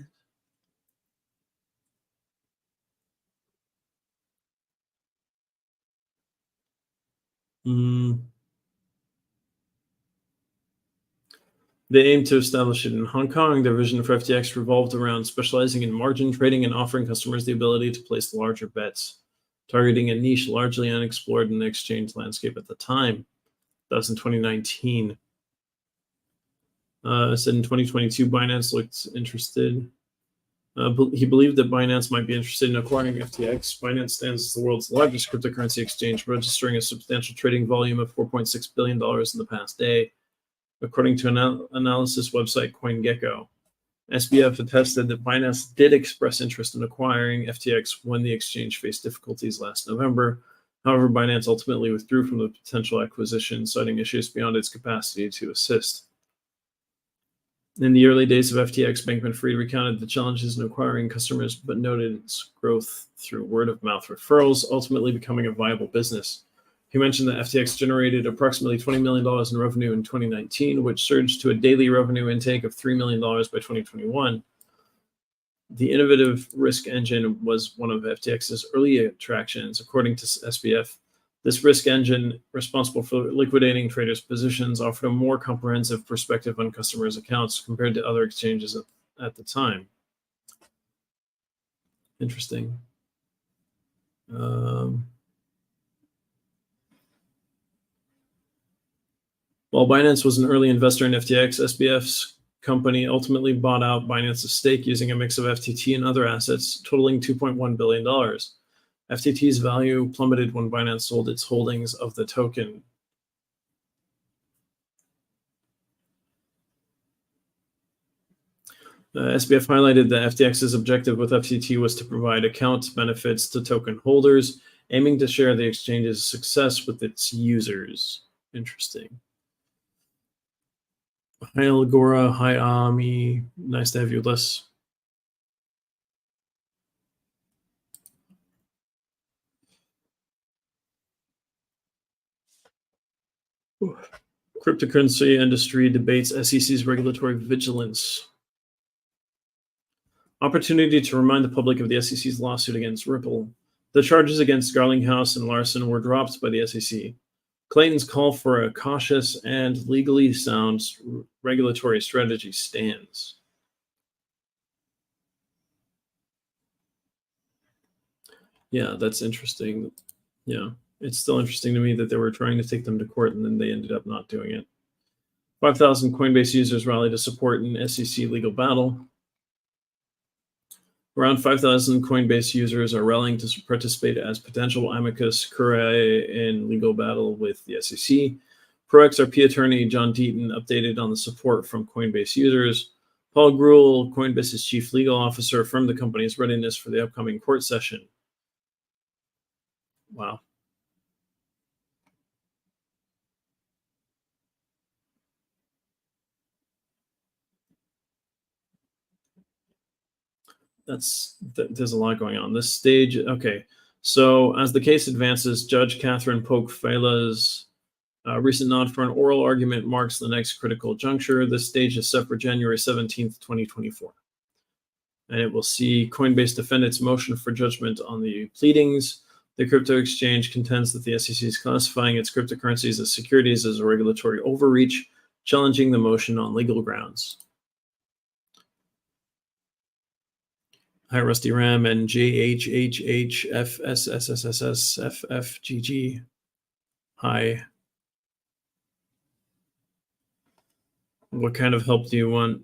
They aim to establish it in Hong Kong. Their vision for FTX revolved around specializing in margin trading and offering customers the ability to place larger bets, targeting a niche largely unexplored in the exchange landscape at the time. That was in 2019. Said in 2022, Binance looked interested. He believed that Binance might be interested in acquiring FTX. Binance stands as the world's largest cryptocurrency exchange, registering a substantial trading volume of $4.6 billion in the past day, according to an analysis website CoinGecko. SBF attested that Binance did express interest in acquiring FTX when the exchange faced difficulties last November. However, Binance ultimately withdrew from the potential acquisition, citing issues beyond its capacity to assist. In the early days of FTX, Bankman-Fried recounted the challenges in acquiring customers, but noted its growth through word-of-mouth referrals, ultimately becoming a viable business. He mentioned that FTX generated approximately $20 million in revenue in 2019, which surged to a daily revenue intake of $3 million by 2021. The innovative risk engine was one of FTX's early attractions, according to SBF. This risk engine, responsible for liquidating traders' positions, offered a more comprehensive perspective on customers' accounts compared to other exchanges at the time. Interesting. While Binance was an early investor in FTX, SBF's company ultimately bought out Binance's stake using a mix of FTT and other assets, totaling $2.1 billion. FTT's value plummeted when Binance sold its holdings of the token. SBF highlighted that FTX's objective with FTT was to provide account benefits to token holders, aiming to share the exchange's success with its users. Interesting. Hi, Algora. Hi, Ami. Nice to have you with us. Cryptocurrency industry debates SEC's regulatory vigilance. Opportunity to remind the public of the SEC's lawsuit against Ripple. The charges against Garlinghouse and Larson were dropped by the SEC. Clayton's call for a cautious and legally sound regulatory strategy stands. Yeah, that's interesting. Yeah, it's still interesting to me that they were trying to take them to court and then they ended up not doing it. 5,000 Coinbase users rallied to support an SEC legal battle. Around 5,000 Coinbase users are rallying to participate as potential amicus curiae in legal battle with the SEC. Pro-XRP attorney John Deaton updated on the support from Coinbase users. Paul Grewal, Coinbase's chief legal officer, affirmed the company's readiness for the upcoming court session. Wow. There's a lot going on. This stage, okay. So as the case advances, Judge Catherine Polk-Fela's recent nod for an oral argument marks the next critical juncture. This stage is set for January 17th, 2024. And it will see Coinbase defend its motion for judgment on the pleadings. The crypto exchange contends that the SEC is classifying its cryptocurrencies as securities as a regulatory overreach, challenging the motion on legal grounds. Hi, Rusty Ram and JHHHFSSSSFFGG. Hi. What kind of help do you want?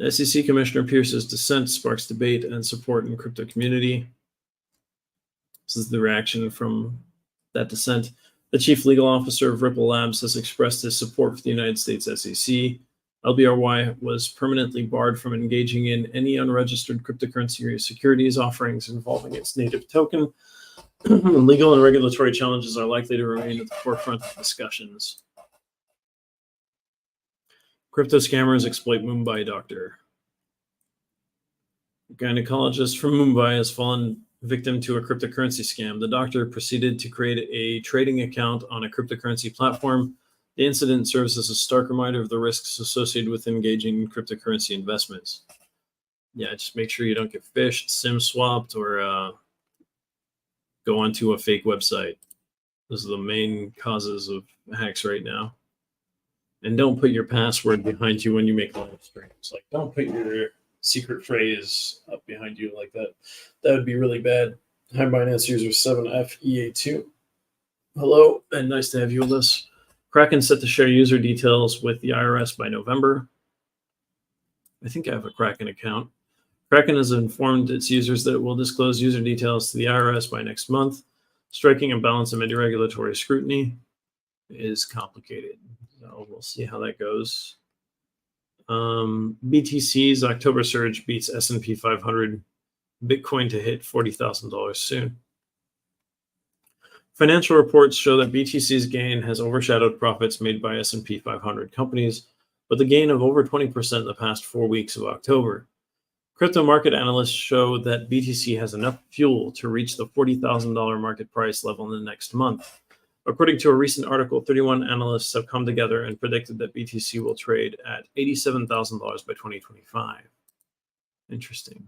SEC Commissioner Pierce's dissent sparks debate and support in crypto community. This is the reaction from that dissent. The chief legal officer of Ripple Labs has expressed his support for the United States SEC. LBRY was permanently barred from engaging in any unregistered cryptocurrency or securities offerings involving its native token. Legal and regulatory challenges are likely to remain at the forefront of discussions. Crypto scammers exploit Mumbai doctor. A gynecologist from Mumbai has fallen victim to a cryptocurrency scam. The doctor proceeded to create a trading account on a cryptocurrency platform. The incident serves as a stark reminder of the risks associated with engaging in cryptocurrency investments. Yeah, just make sure you don't get phished, SIM swapped, or go onto a fake website. Those are the main causes of hacks right now. And don't put your password behind you when you make live streams. Like, don't put your secret phrase up behind you like that. That would be really bad. Hi, Binance user 7FEA2. Hello, and nice to have you with us. Kraken set to share user details with the IRS by November. I think I have a Kraken account. Kraken has informed its users that it will disclose user details to the IRS by next month. Striking a balance amid regulatory scrutiny is complicated. So we'll see how that goes. BTC's October surge beats S&P 500. Bitcoin to hit $40,000 soon. Financial reports show that BTC's gain has overshadowed profits made by S&P 500 companies, but the gain of over 20% in the past 4 weeks of October. Crypto market analysts show that BTC has enough fuel to reach the $40,000 market price level in the next month. According to a recent article, 31 analysts have come together and predicted that BTC will trade at $87,000 by 2025. Interesting.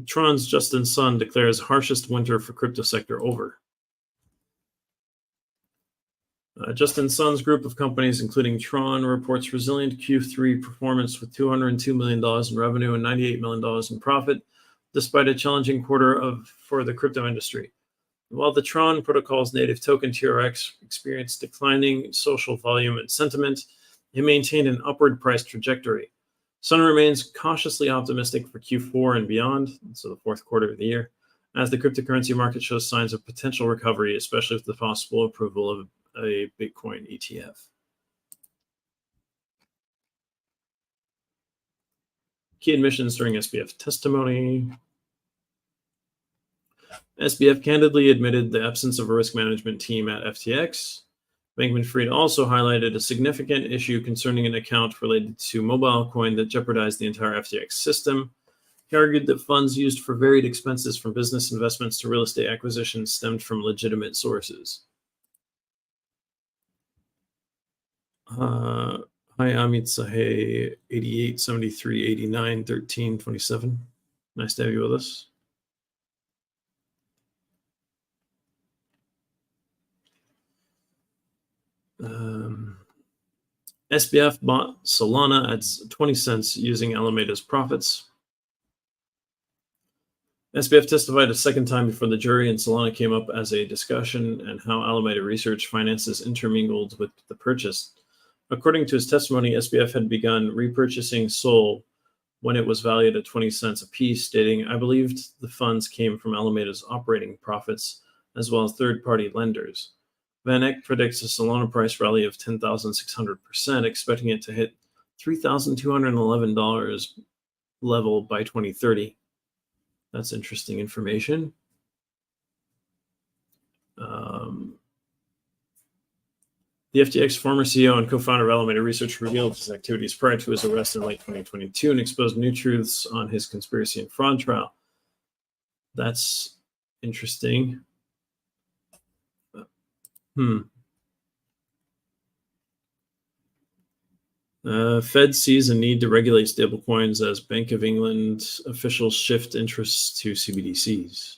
Tron's Justin Sun declares harshest winter for crypto sector over. Justin Sun's group of companies, including Tron, reports resilient Q3 performance with $202 million in revenue and $98 million in profit, despite a challenging quarter for the crypto industry. While the Tron protocol's native token TRX experienced declining social volume and sentiment, it maintained an upward price trajectory. Sun remains cautiously optimistic for Q4 and beyond, so the fourth quarter of the year, as the cryptocurrency market shows signs of potential recovery, especially with the possible approval of a Bitcoin ETF. Key admissions during SBF testimony. SBF candidly admitted the absence of a risk management team at FTX. Bankman-Fried also highlighted a significant issue concerning an account related to mobile coin that jeopardized the entire FTX system. He argued that funds used for varied expenses from business investments to real estate acquisitions stemmed from legitimate sources. Hi, Amit Sahay, 88, 73, 89, 13, 27. Nice to have you with us. SBF bought Solana at 20 cents using Alameda's profits. SBF testified a second time before the jury, and Solana came up as a discussion and how Alameda Research finances intermingled with the purchase. According to his testimony, SBF had begun repurchasing SOL when it was valued at 20 cents apiece, stating, "I believed the funds came from Alameda's operating profits as well as third-party lenders." Van Eck predicts a Solana price rally of 10,600%, expecting it to hit $3,211 level by 2030. That's interesting information. The FTX former CEO and co-founder of Alameda Research revealed his activities prior to his arrest in late 2022 and exposed new truths on his conspiracy and fraud trial. That's interesting. Fed sees a need to regulate stablecoins as Bank of England officials shift interests to CBDCs.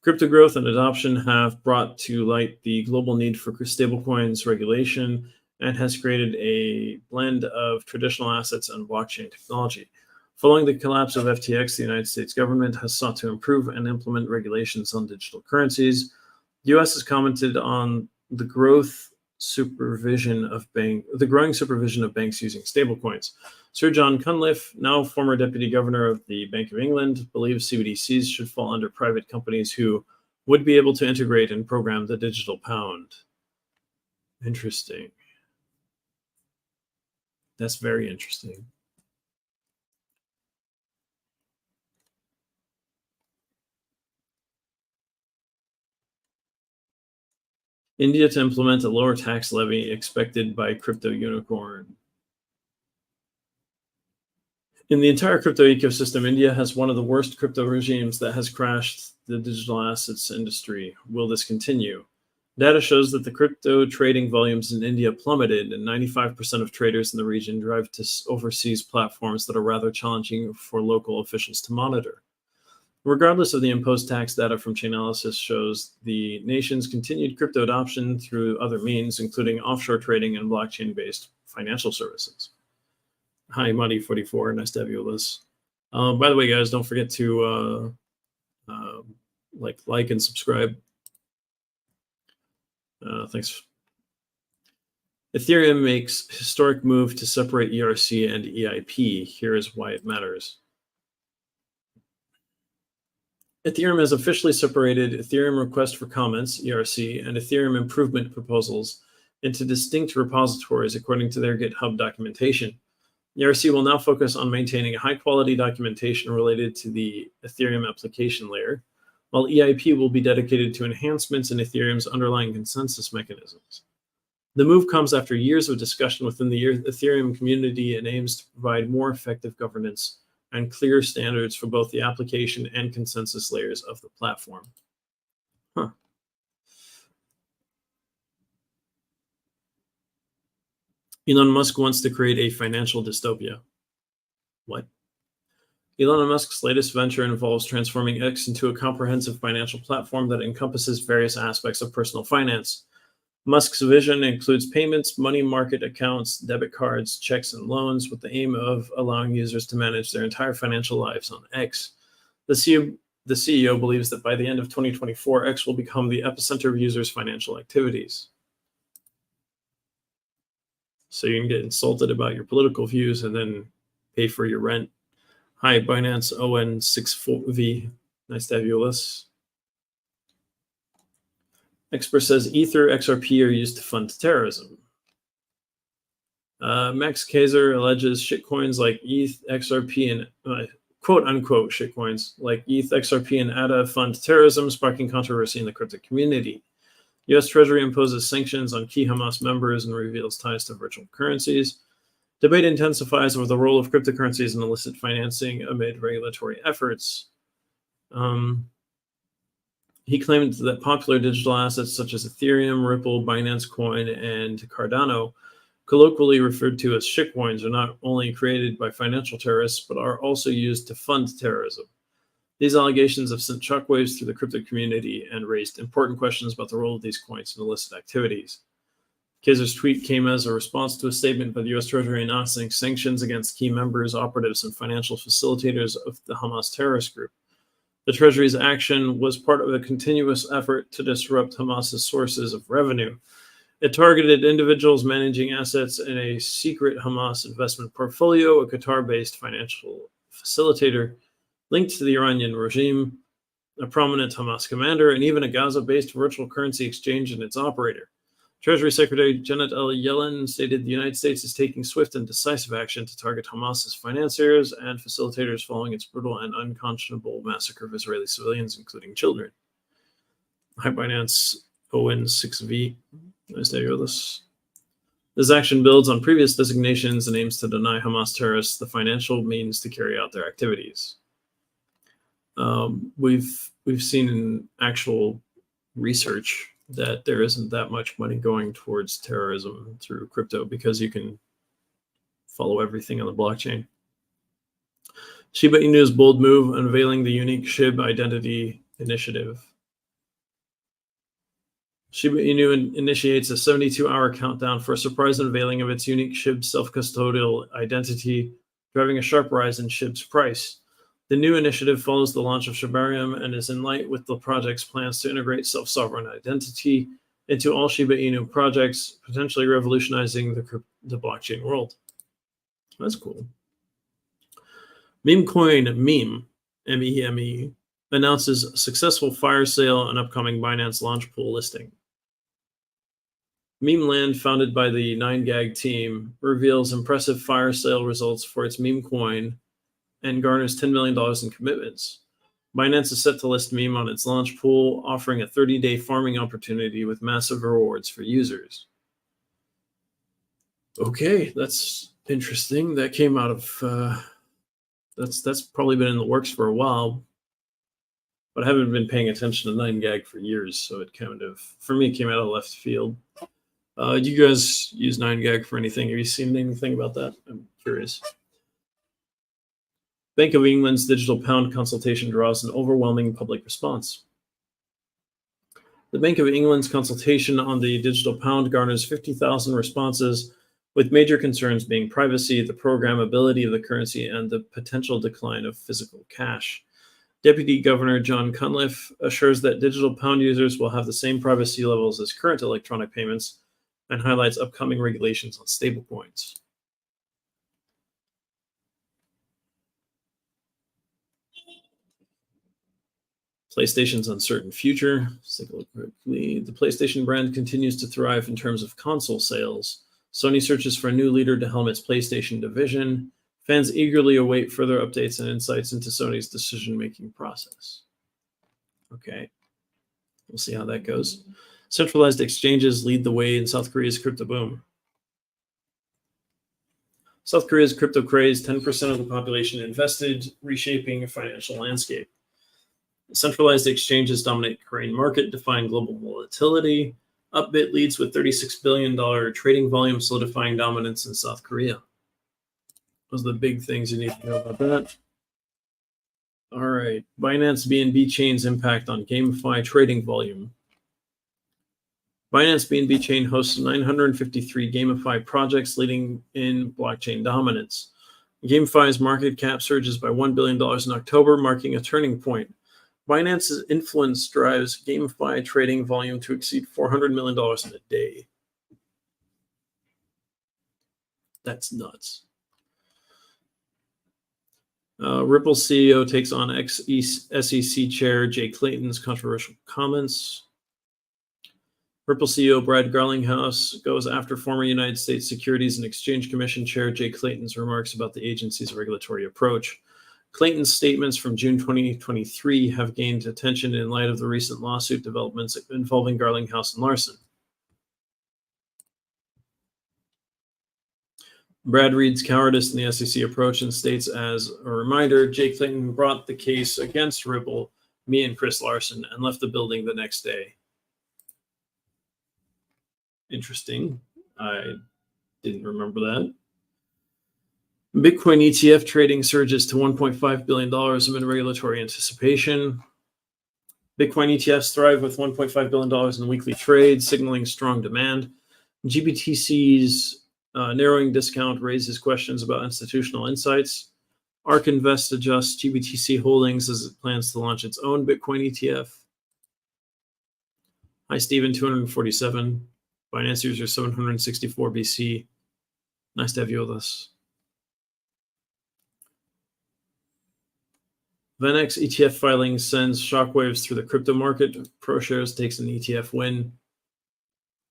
Crypto growth and adoption have brought to light the global need for stablecoins regulation and has created a blend of traditional assets and blockchain technology. Following the collapse of FTX, the United States government has sought to improve and implement regulations on digital currencies. The U.S. has commented on the growing supervision of banks using stablecoins. Sir John Cunliffe, now former deputy governor of the Bank of England, believes CBDCs should fall under private companies who would be able to integrate and program the digital pound. Interesting. That's very interesting. India to implement a lower tax levy expected by crypto unicorn. In the entire crypto ecosystem, India has one of the worst crypto regimes that has crashed the digital assets industry. Will this continue? Data shows that the crypto trading volumes in India plummeted, and 95% of traders in the region drive to overseas platforms that are rather challenging for local officials to monitor. Regardless of the imposed tax, data from Chainalysis shows the nation's continued crypto adoption through other means, including offshore trading and blockchain-based financial services. Hi, Muddy44. Nice to have you with us. By the way, guys, don't forget to like and subscribe. Thanks. Ethereum makes historic move to separate ERC and EIP. Here is why it matters. Ethereum has officially separated Ethereum request for comments, ERC, and Ethereum improvement proposals into distinct repositories according to their GitHub documentation. ERC will now focus on maintaining high-quality documentation related to the Ethereum application layer, while EIP will be dedicated to enhancements in Ethereum's underlying consensus mechanisms. The move comes after years of discussion within the Ethereum community and aims to provide more effective governance and clear standards for both the application and consensus layers of the platform. Elon Musk wants to create a financial dystopia. What? Elon Musk's latest venture involves transforming X into a comprehensive financial platform that encompasses various aspects of personal finance. Musk's vision includes payments, money market accounts, debit cards, checks, and loans, with the aim of allowing users to manage their entire financial lives on X. The CEO believes that by the end of 2024, X will become the epicenter of users' financial activities. So you can get insulted about your political views and then pay for your rent. Hi, Binance ON64V. Nice to have you with us. Expert says Ether, XRP are used to fund terrorism. Max Kaiser alleges shitcoins like ETH, XRP, and quote-unquote shitcoins like ETH, XRP, and ADA fund terrorism, sparking controversy in the crypto community. U.S. Treasury imposes sanctions on key Hamas members and reveals ties to virtual currencies. Debate intensifies over the role of cryptocurrencies in illicit financing amid regulatory efforts. He claimed that popular digital assets such as Ethereum, Ripple, Binance Coin, and Cardano, colloquially referred to as shitcoins, are not only created by financial terrorists, but are also used to fund terrorism. These allegations have sent shockwaves through the crypto community and raised important questions about the role of these coins in illicit activities. Kaiser's tweet came as a response to a statement by the U.S. Treasury announcing sanctions against key members, operatives, and financial facilitators of the Hamas terrorist group. The Treasury's action was part of a continuous effort to disrupt Hamas's sources of revenue. It targeted individuals managing assets in a secret Hamas investment portfolio, a Qatar-based financial facilitator linked to the Iranian regime, a prominent Hamas commander, and even a Gaza-based virtual currency exchange and its operator. Treasury Secretary Janet Yellen stated the United States is taking swift and decisive action to target Hamas's financiers and facilitators following its brutal and unconscionable massacre of Israeli civilians, including children. Hi, Binance ON6V. Nice to have you with us. This action builds on previous designations and aims to deny Hamas terrorists the financial means to carry out their activities. We've seen in actual research that there isn't that much money going towards terrorism through crypto because you can follow everything on the blockchain. Shiba Inu's bold move, unveiling the unique SHIB identity initiative. Shiba Inu initiates a 72-hour countdown for a surprise unveiling of its unique SHIB self-custodial identity, driving a sharp rise in SHIB's price. The new initiative follows the launch of Shibarium and is in line with the project's plans to integrate self-sovereign identity into all Shiba Inu projects, potentially revolutionizing the blockchain world. That's cool. Memecoin Meme, M-E-M-E, announces a successful fire sale and upcoming Binance launch pool listing. Memeland, founded by the 9gag team, reveals impressive fire sale results for its meme coin and garners $10 million in commitments. Binance is set to list Meme on its launch pool, offering a 30-day farming opportunity with massive rewards for users. Okay, that's interesting. That came out of that's probably been in the works for a while, but I haven't been paying attention to 9gag for years, so it kind of, for me, came out of left field. Do you guys use 9gag for anything? Have you seen anything about that? I'm curious. Bank of England's digital pound consultation draws an overwhelming public response. The Bank of England's consultation on the digital pound garners 50,000 responses, with major concerns being privacy, the programmability of the currency, and the potential decline of physical cash. Deputy Governor John Cunliffe assures that digital pound users will have the same privacy levels as current electronic payments, and highlights upcoming regulations on stablecoins. PlayStation's uncertain future. Let's take a look quickly. The PlayStation brand continues to thrive in terms of console sales. Sony searches for a new leader to helm its PlayStation division. Fans eagerly await further updates and insights into Sony's decision-making process. Okay, we'll see how that goes. Centralized exchanges lead the way in South Korea's crypto boom. South Korea's crypto craze, 10% of the population invested, reshaping a financial landscape. Centralized exchanges dominate the Korean market, defying global volatility. Upbit leads with $36 billion trading volume, solidifying dominance in South Korea. Those are the big things you need to know about that. All right. Binance BNB chain's impact on GameFi trading volume. Binance BNB chain hosts 953 GameFi projects, leading in blockchain dominance. GameFi's market cap surges by $1 billion in October, marking a turning point. Binance's influence drives GameFi trading volume to exceed $400 million in a day. That's nuts. Ripple CEO takes on ex-SEC chair Jay Clayton's controversial comments. Ripple CEO Brad Garlinghouse goes after former United States Securities and Exchange Commission Chair Jay Clayton's remarks about the agency's regulatory approach. Clayton's statements from June 2023 have gained attention in light of the recent lawsuit developments involving Garlinghouse and Larson. Brad reads cowardice in the SEC approach and states, as a reminder, Jay Clayton brought the case against Ripple, me and Chris Larson, and left the building the next day. Interesting. I didn't remember that. Bitcoin ETF trading surges to $1.5 billion amid regulatory anticipation. Bitcoin ETFs thrive with $1.5 billion in weekly trades, signaling strong demand. GBTC's narrowing discount raises questions about institutional insights. ARK Invest adjusts GBTC holdings as it plans to launch its own Bitcoin ETF. Hi, Stephen, 247. Binance user 764 BC. Nice to have you with us. VanEck ETF filing sends shockwaves through the crypto market. ProShares takes an ETF win.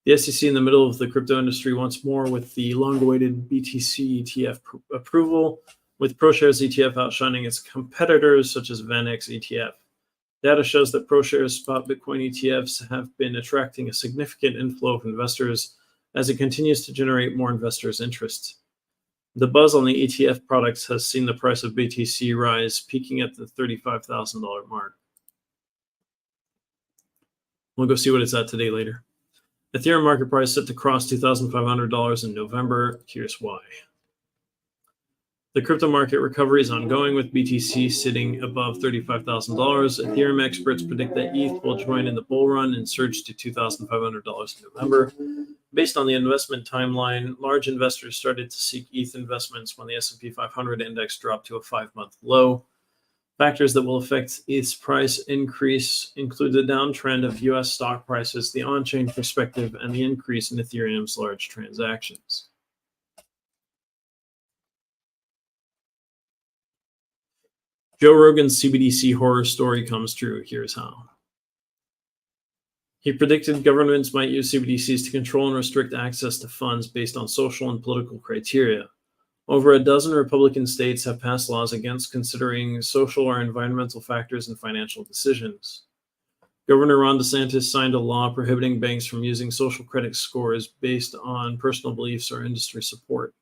The SEC in the middle of the crypto industry once more with the long-awaited BTC ETF approval, with ProShares ETF outshining its competitors such as VanEck ETF. Data shows that ProShares spot Bitcoin ETFs have been attracting a significant inflow of investors as it continues to generate more investors' interest. The buzz on the ETF products has seen the price of BTC rise, peaking at the $35,000 mark. We'll go see what it's at today later. Ethereum market price set to cross $2,500 in November. Here's why. The crypto market recovery is ongoing, with BTC sitting above $35,000. Ethereum experts predict that ETH will join in the bull run and surge to $2,500 in November. Based on the investment timeline, large investors started to seek ETH investments when the S&P 500 index dropped to a 5-month low. Factors that will affect ETH's price increase include the downtrend of U.S. stock prices, the on-chain perspective, and the increase in Ethereum's large transactions. Joe Rogan's CBDC horror story comes true. Here's how. He predicted governments might use CBDCs to control and restrict access to funds based on social and political criteria. Over a dozen Republican states have passed laws against considering social or environmental factors in financial decisions. Governor Ron DeSantis signed a law prohibiting banks from using social credit scores based on personal beliefs or industry support.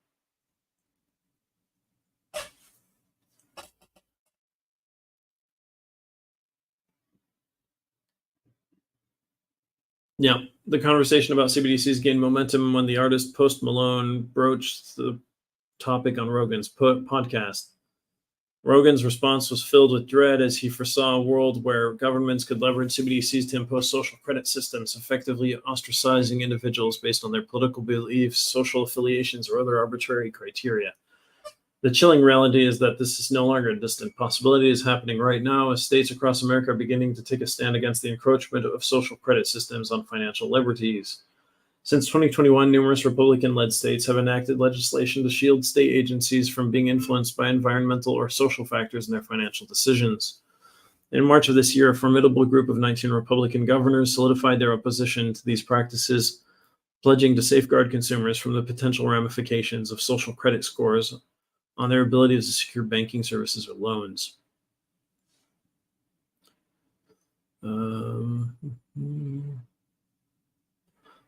Yeah, the conversation about CBDCs gained momentum when the artist Post Malone broached the topic on Rogan's podcast. Rogan's response was filled with dread as he foresaw a world where governments could leverage CBDCs to impose social credit systems, effectively ostracizing individuals based on their political beliefs, social affiliations, or other arbitrary criteria. The chilling reality is that this is no longer a distant possibility. It is happening right now as states across America are beginning to take a stand against the encroachment of social credit systems on financial liberties. Since 2021, numerous Republican-led states have enacted legislation to shield state agencies from being influenced by environmental or social factors in their financial decisions. In March of this year, a formidable group of 19 Republican governors solidified their opposition to these practices, pledging to safeguard consumers from the potential ramifications of social credit scores on their ability to secure banking services or loans.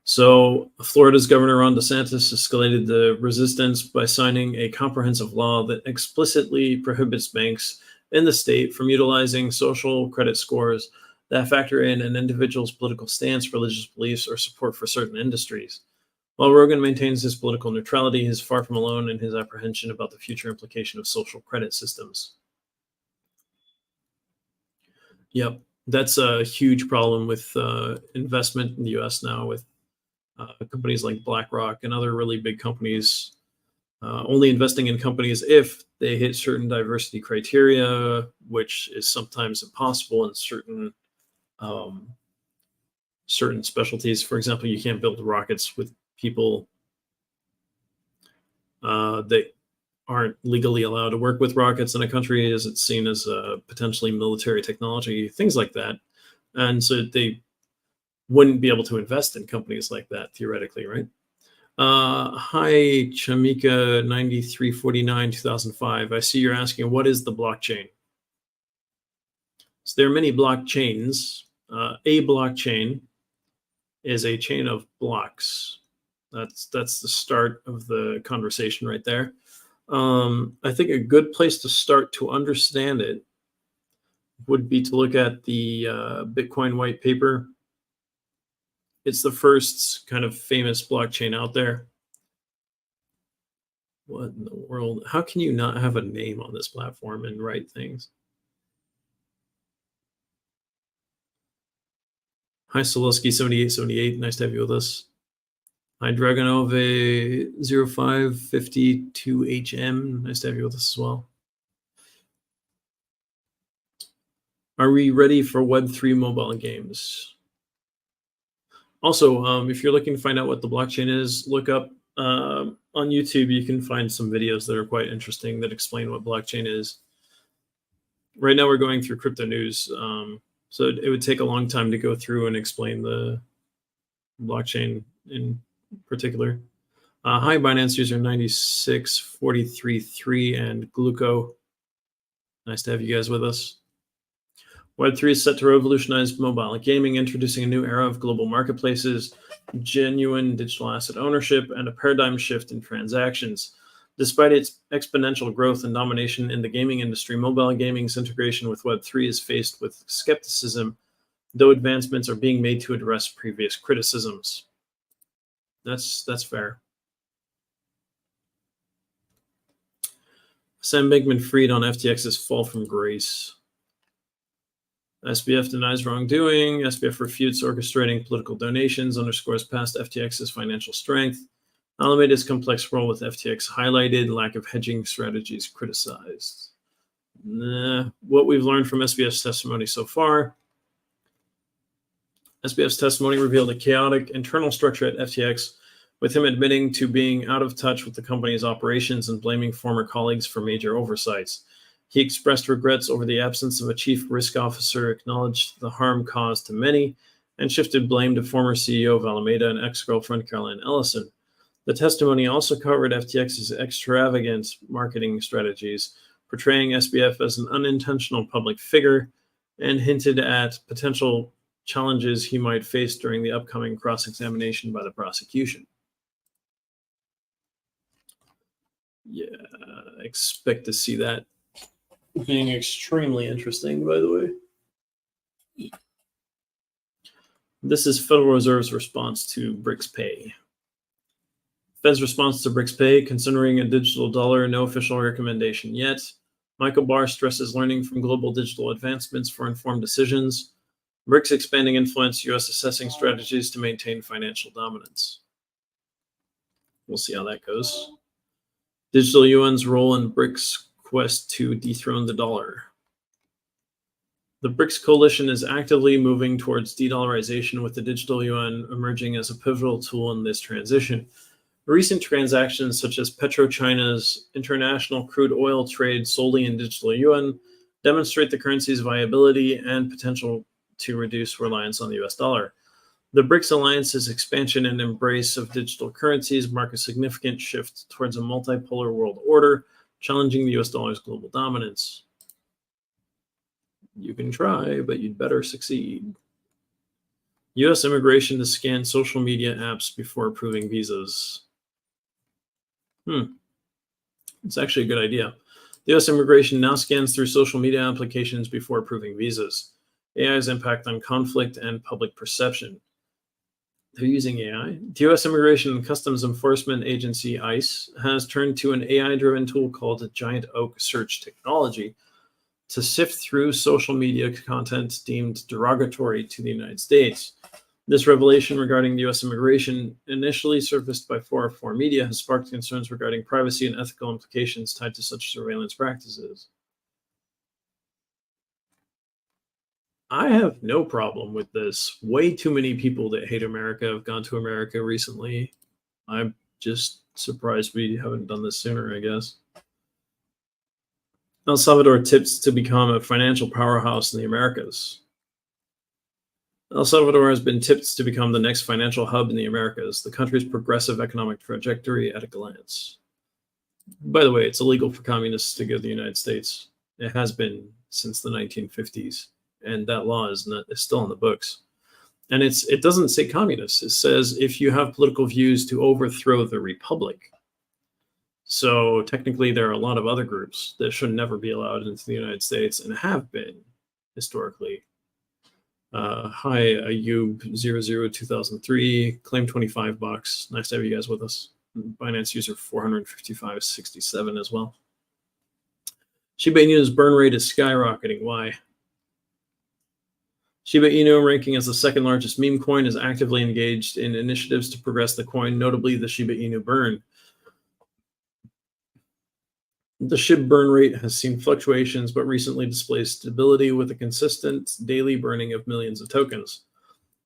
So Florida's Governor Ron DeSantis escalated the resistance by signing a comprehensive law that explicitly prohibits banks in the state from utilizing social credit scores that factor in an individual's political stance, religious beliefs, or support for certain industries. While Rogan maintains his political neutrality, he is far from alone in his apprehension about the future implication of social credit systems. Yep, that's a huge problem with investment in the U.S. now, with companies like BlackRock and other really big companies only investing in companies if they hit certain diversity criteria, which is sometimes impossible in um, certain specialties. For example, you can't build rockets with people that aren't legally allowed to work with rockets in a country, as it's seen as potentially military technology, things like that. And so they wouldn't be able to invest in companies like that theoretically, right? Hi, Chamika 9349 2005. I see you're asking, what is the blockchain? So there are many blockchains. A blockchain is a chain of blocks. That's the start of the conversation right there. I think a good place to start to understand it would be to look at the Bitcoin white paper. It's the first kind of famous blockchain out there. What in the world? How can you not have a name on this platform and write things? Hi, Soloski 7878. Nice to have you with us. Hi, Dragonove 0552HM. Nice to have you with us as well. Are we ready for Web3 mobile games? Also, if you're looking to find out what the blockchain is, look up on YouTube. You can find some videos that are quite interesting that explain what blockchain is. Right now, we're going through crypto news, so it would take a long time to go through and explain the blockchain in particular. Hi, Binance user 96433 and Gluco. Nice to have you guys with us. Web3 is set to revolutionize mobile gaming, introducing a new era of global marketplaces, genuine digital asset ownership, and a paradigm shift in transactions. Despite its exponential growth and domination in the gaming industry, mobile gaming's integration with Web3 is faced with skepticism, though advancements are being made to address previous criticisms. That's fair. Sam Bankman-Fried on FTX's fall from grace. SBF denies wrongdoing. SBF refutes orchestrating political donations, underscores past FTX's financial strength. Alameda's complex role with FTX highlighted, lack of hedging strategies criticized. What we've learned from SBF's testimony so far. SBF's testimony revealed a chaotic internal structure at FTX, with him admitting to being out of touch with the company's operations and blaming former colleagues for major oversights. He expressed regrets over the absence of a chief risk officer, acknowledged the harm caused to many, and shifted blame to former CEO of Alameda and ex-girlfriend Caroline Ellison. The testimony also covered FTX's extravagant marketing strategies, portraying SBF as an unintentional public figure, and hinted at potential challenges he might face during the upcoming cross-examination by the prosecution. Yeah, I expect to see that being extremely interesting, by the way. This is Federal Reserve's response to BRICS Pay. Fed's response to BRICS Pay, considering a digital dollar, no official recommendation yet. Michael Barr stresses learning from global digital advancements for informed decisions. BRICS expanding influence, U.S. assessing strategies to maintain financial dominance. We'll see how that goes. Digital yuan's role in BRICS quest to dethrone the dollar. The BRICS coalition is actively moving towards de-dollarization, with the digital yuan emerging as a pivotal tool in this transition. Recent transactions such as PetroChina's international crude oil trade solely in digital yuan demonstrate the currency's viability and potential to reduce reliance on the US dollar. The BRICS alliance's expansion and embrace of digital currencies mark a significant shift towards a multipolar world order, challenging the US dollar's global dominance. You can try, but you'd better succeed. US immigration to scan social media apps before approving visas. It's actually a good idea. The US immigration now scans through social media applications before approving visas. AI's impact on conflict and public perception. They're using AI. The U.S. Immigration and Customs Enforcement Agency, ICE, has turned to an AI-driven tool called Giant Oak Search Technology to sift through social media content deemed derogatory to the United States. This revelation regarding the U.S. immigration, initially surfaced by 404 Media, has sparked concerns regarding privacy and ethical implications tied to such surveillance practices. I have no problem with this. Way too many people that hate America have gone to America recently. I'm just surprised we haven't done this sooner, I guess. El Salvador tips to become a financial powerhouse in the Americas. El Salvador has been tipped to become the next financial hub in the Americas, the country's progressive economic trajectory at a glance. By the way, it's illegal for communists to go to the United States. It has been since the 1950s, and that law is still in the books. And it doesn't say communists. It says if you have political views to overthrow the republic. So technically, there are a lot of other groups that should never be allowed into the United States and have been historically. Hi, Ayub002003, claim 25 bucks. Nice to have you guys with us. Binance user 45567 as well. Shiba Inu's burn rate is skyrocketing. Why? Shiba Inu, ranking as the second largest meme coin, is actively engaged in initiatives to progress the coin, notably the Shiba Inu burn. The SHIB burn rate has seen fluctuations, but recently displays stability with a consistent daily burning of millions of tokens.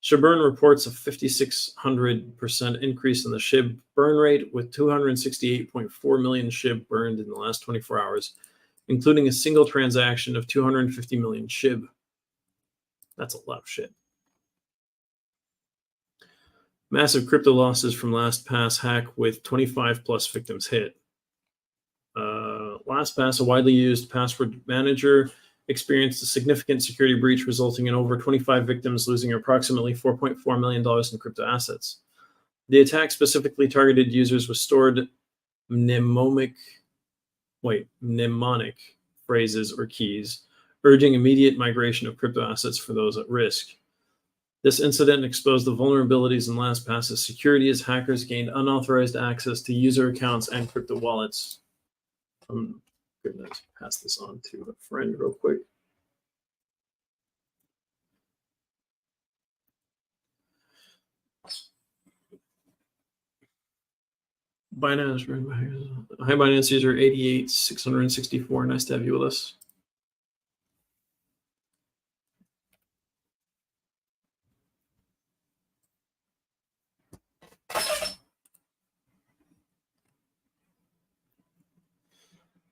SHIBurn reports a 5,600% increase in the SHIB burn rate, with 268.4 million SHIB burned in the last 24 hours, including a single transaction of 250 million SHIB. That's a lot of shit. Massive crypto losses from LastPass hack with 25 plus victims hit. LastPass, a widely used password manager, experienced a significant security breach, resulting in over 25 victims losing approximately $4.4 million in crypto assets. The attack specifically targeted users with stored mnemonic phrases or keys, urging immediate migration of crypto assets for those at risk. This incident exposed the vulnerabilities in LastPass's security as hackers gained unauthorized access to user accounts and crypto wallets. I'm going to pass this on to a friend real quick. Binance, hi Binance user 88664. Nice to have you with us.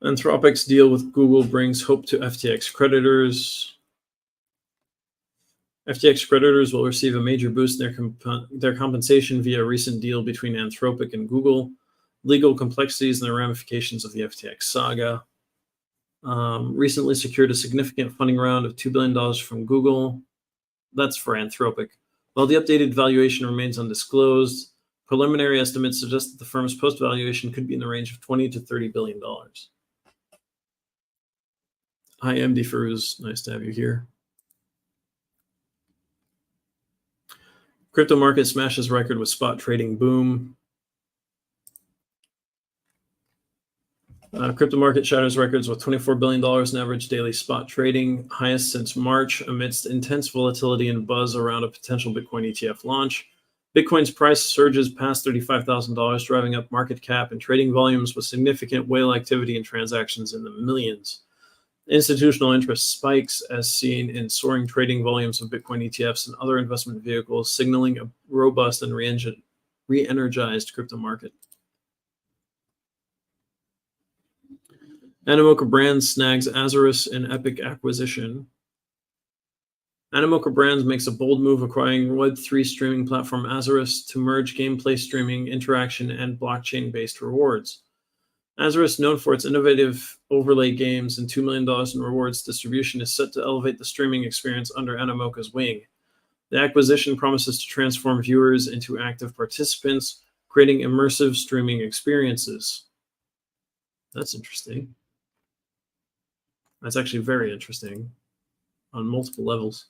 Anthropic's deal with Google brings hope to FTX creditors. FTX creditors will receive a major boost in their compensation via a recent deal between Anthropic and Google. Legal complexities and the ramifications of the FTX saga. Recently secured a significant funding round of $2 billion from Google. That's for Anthropic. While the updated valuation remains undisclosed, preliminary estimates suggest that the firm's post-valuation could be in the range of $20 to $30 billion. Hi, MD Firuz. Nice to have you here. Crypto market smashes record with spot trading boom. Crypto market shatters records with $24 billion in average daily spot trading, highest since March, amidst intense volatility and buzz around a potential Bitcoin ETF launch. Bitcoin's price surges past $35,000, driving up market cap and trading volumes with significant whale activity and transactions in the millions. Institutional interest spikes as seen in soaring trading volumes of Bitcoin ETFs and other investment vehicles, signaling a robust and re-energized crypto market. Animoca Brands snags Azarus in epic acquisition. Animoca Brands makes a bold move acquiring Web3 streaming platform Azarus to merge gameplay streaming, interaction, and blockchain-based rewards. Azarus, known for its innovative overlay games and $2 million in rewards distribution, is set to elevate the streaming experience under Animoca's wing. The acquisition promises to transform viewers into active participants, creating immersive streaming experiences. That's interesting. That's actually very interesting on multiple levels.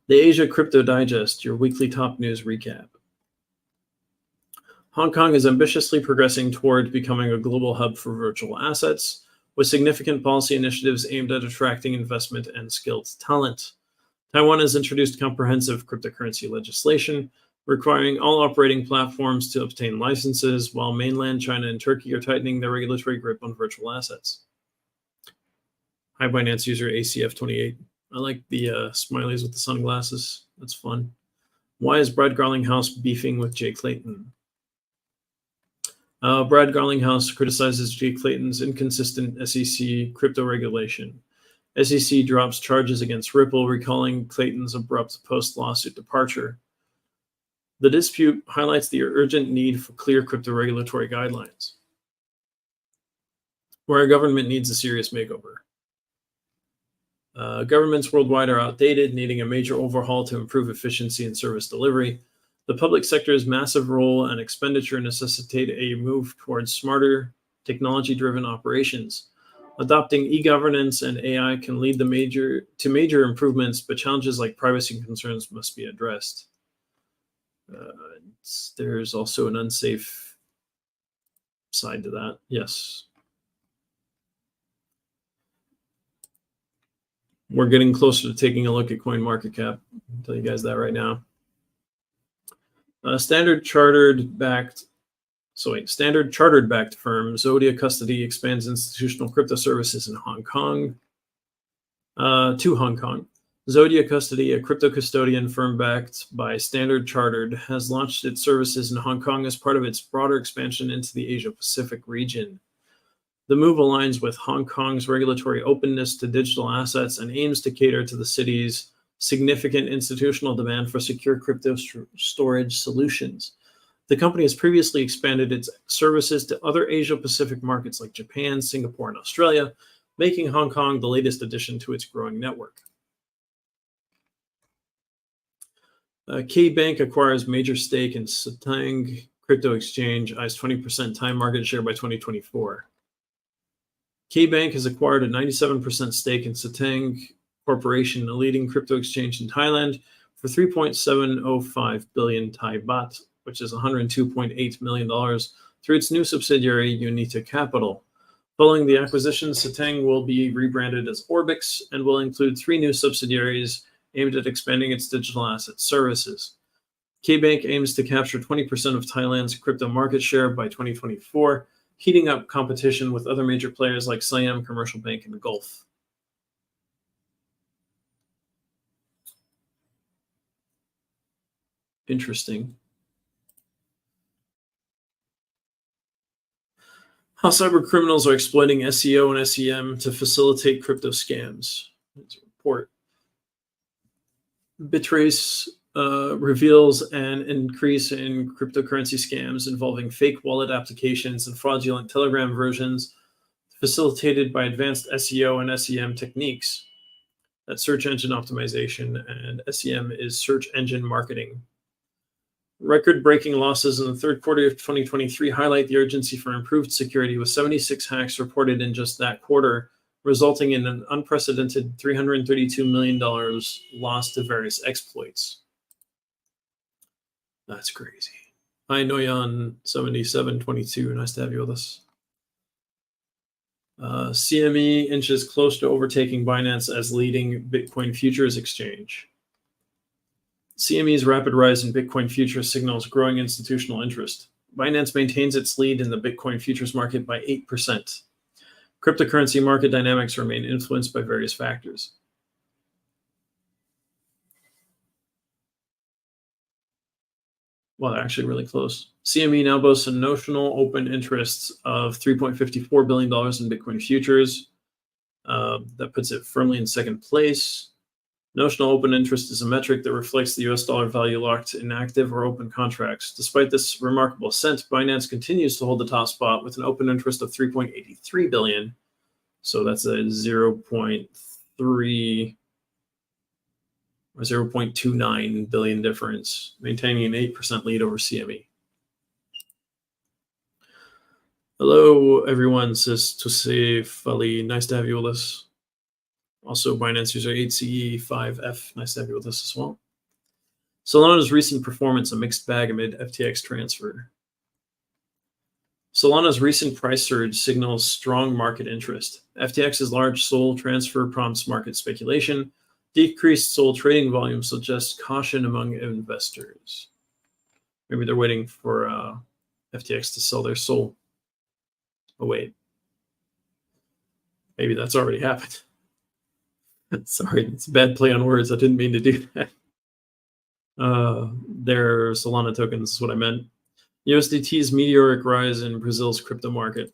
The Asia Crypto Digest, your weekly top news recap. Hong Kong is ambitiously progressing toward becoming a global hub for virtual assets, with significant policy initiatives aimed at attracting investment and skilled talent. Taiwan has introduced comprehensive cryptocurrency legislation, requiring all operating platforms to obtain licenses, while mainland China and Turkey are tightening their regulatory grip on virtual assets. Hi, Binance user ACF28. I like the smileys with the sunglasses. That's fun. Why is Brad Garlinghouse beefing with Jay Clayton? Brad Garlinghouse criticizes Jay Clayton's inconsistent SEC crypto regulation. SEC drops charges against Ripple, recalling Clayton's abrupt post-lawsuit departure. The dispute highlights the urgent need for clear crypto regulatory guidelines, where our government needs a serious makeover. Governments worldwide are outdated, needing a major overhaul to improve efficiency and service delivery. The public sector's massive role and expenditure necessitate a move towards smarter, technology-driven operations. Adopting e-governance and AI can lead to major improvements, but challenges like privacy concerns must be addressed. There's also an unsafe side to that. Yes. We're getting closer to taking a look at CoinMarketCap. I'll tell you guys that right now. Standard chartered-backed firm Zodia Custody expands institutional crypto services in Hong Kong to Hong Kong. Zodia Custody, a crypto custodian firm backed by Standard Chartered, has launched its services in Hong Kong as part of its broader expansion into the Asia-Pacific region. The move aligns with Hong Kong's regulatory openness to digital assets and aims to cater to the city's significant institutional demand for secure crypto storage solutions. The company has previously expanded its services to other Asia-Pacific markets like Japan, Singapore, and Australia, making Hong Kong the latest addition to its growing network. K-Bank acquires major stake in Satang crypto exchange, eyes 20% time market share by 2024. K-Bank has acquired a 97% stake in Satang Corporation, a leading crypto exchange in Thailand, for 3.705 billion Thai baht, which is $102.8 million, through its new subsidiary, Unita Capital. Following the acquisition, Satang will be rebranded as Orbix and will include 3 new subsidiaries aimed at expanding its digital asset services. K-Bank aims to capture 20% of Thailand's crypto market share by 2024, heating up competition with other major players like Siam Commercial Bank and Gulf. Interesting. How cyber criminals are exploiting SEO and SEM to facilitate crypto scams. It's a report. Bitrace reveals an increase in cryptocurrency scams involving fake wallet applications and fraudulent Telegram versions facilitated by advanced SEO and SEM techniques. That's search engine optimization, and SEM is search engine marketing. Record-breaking losses in the third quarter of 2023 highlight the urgency for improved security, with 76 hacks reported in just that quarter, resulting in an unprecedented $332 million lost to various exploits. That's crazy. Hi, Noyan7722. Nice to have you with us. CME inches close to overtaking Binance as leading Bitcoin futures exchange. CME's rapid rise in Bitcoin futures signals growing institutional interest. Binance maintains its lead in the Bitcoin futures market by 8%. Cryptocurrency market dynamics remain influenced by various factors. Well, they're actually really close. CME now boasts a notional open interest of $3.54 billion in Bitcoin futures. That puts it firmly in second place. Notional open interest is a metric that reflects the US dollar value locked in active or open contracts. Despite this remarkable ascent, Binance continues to hold the top spot with an open interest of 3.83 billion. So that's a 0.3 or 0.29 billion difference, maintaining an 8% lead over CME. Hello, everyone, says Tuse Fali. Nice to have you with us. Also, Binance user 8CE5F. Nice to have you with us as well. Solana's recent performance, a mixed bag amid FTX transfer. Solana's recent price surge signals strong market interest. FTX's large SOL transfer prompts market speculation. Decreased SOL trading volume suggests caution among investors. Maybe they're waiting for FTX to sell their SOL. Oh, wait. Maybe that's already happened. Sorry, it's a bad play on words. I didn't mean to do that. Their Solana tokens is what I meant. USDT's meteoric rise in Brazil's crypto market.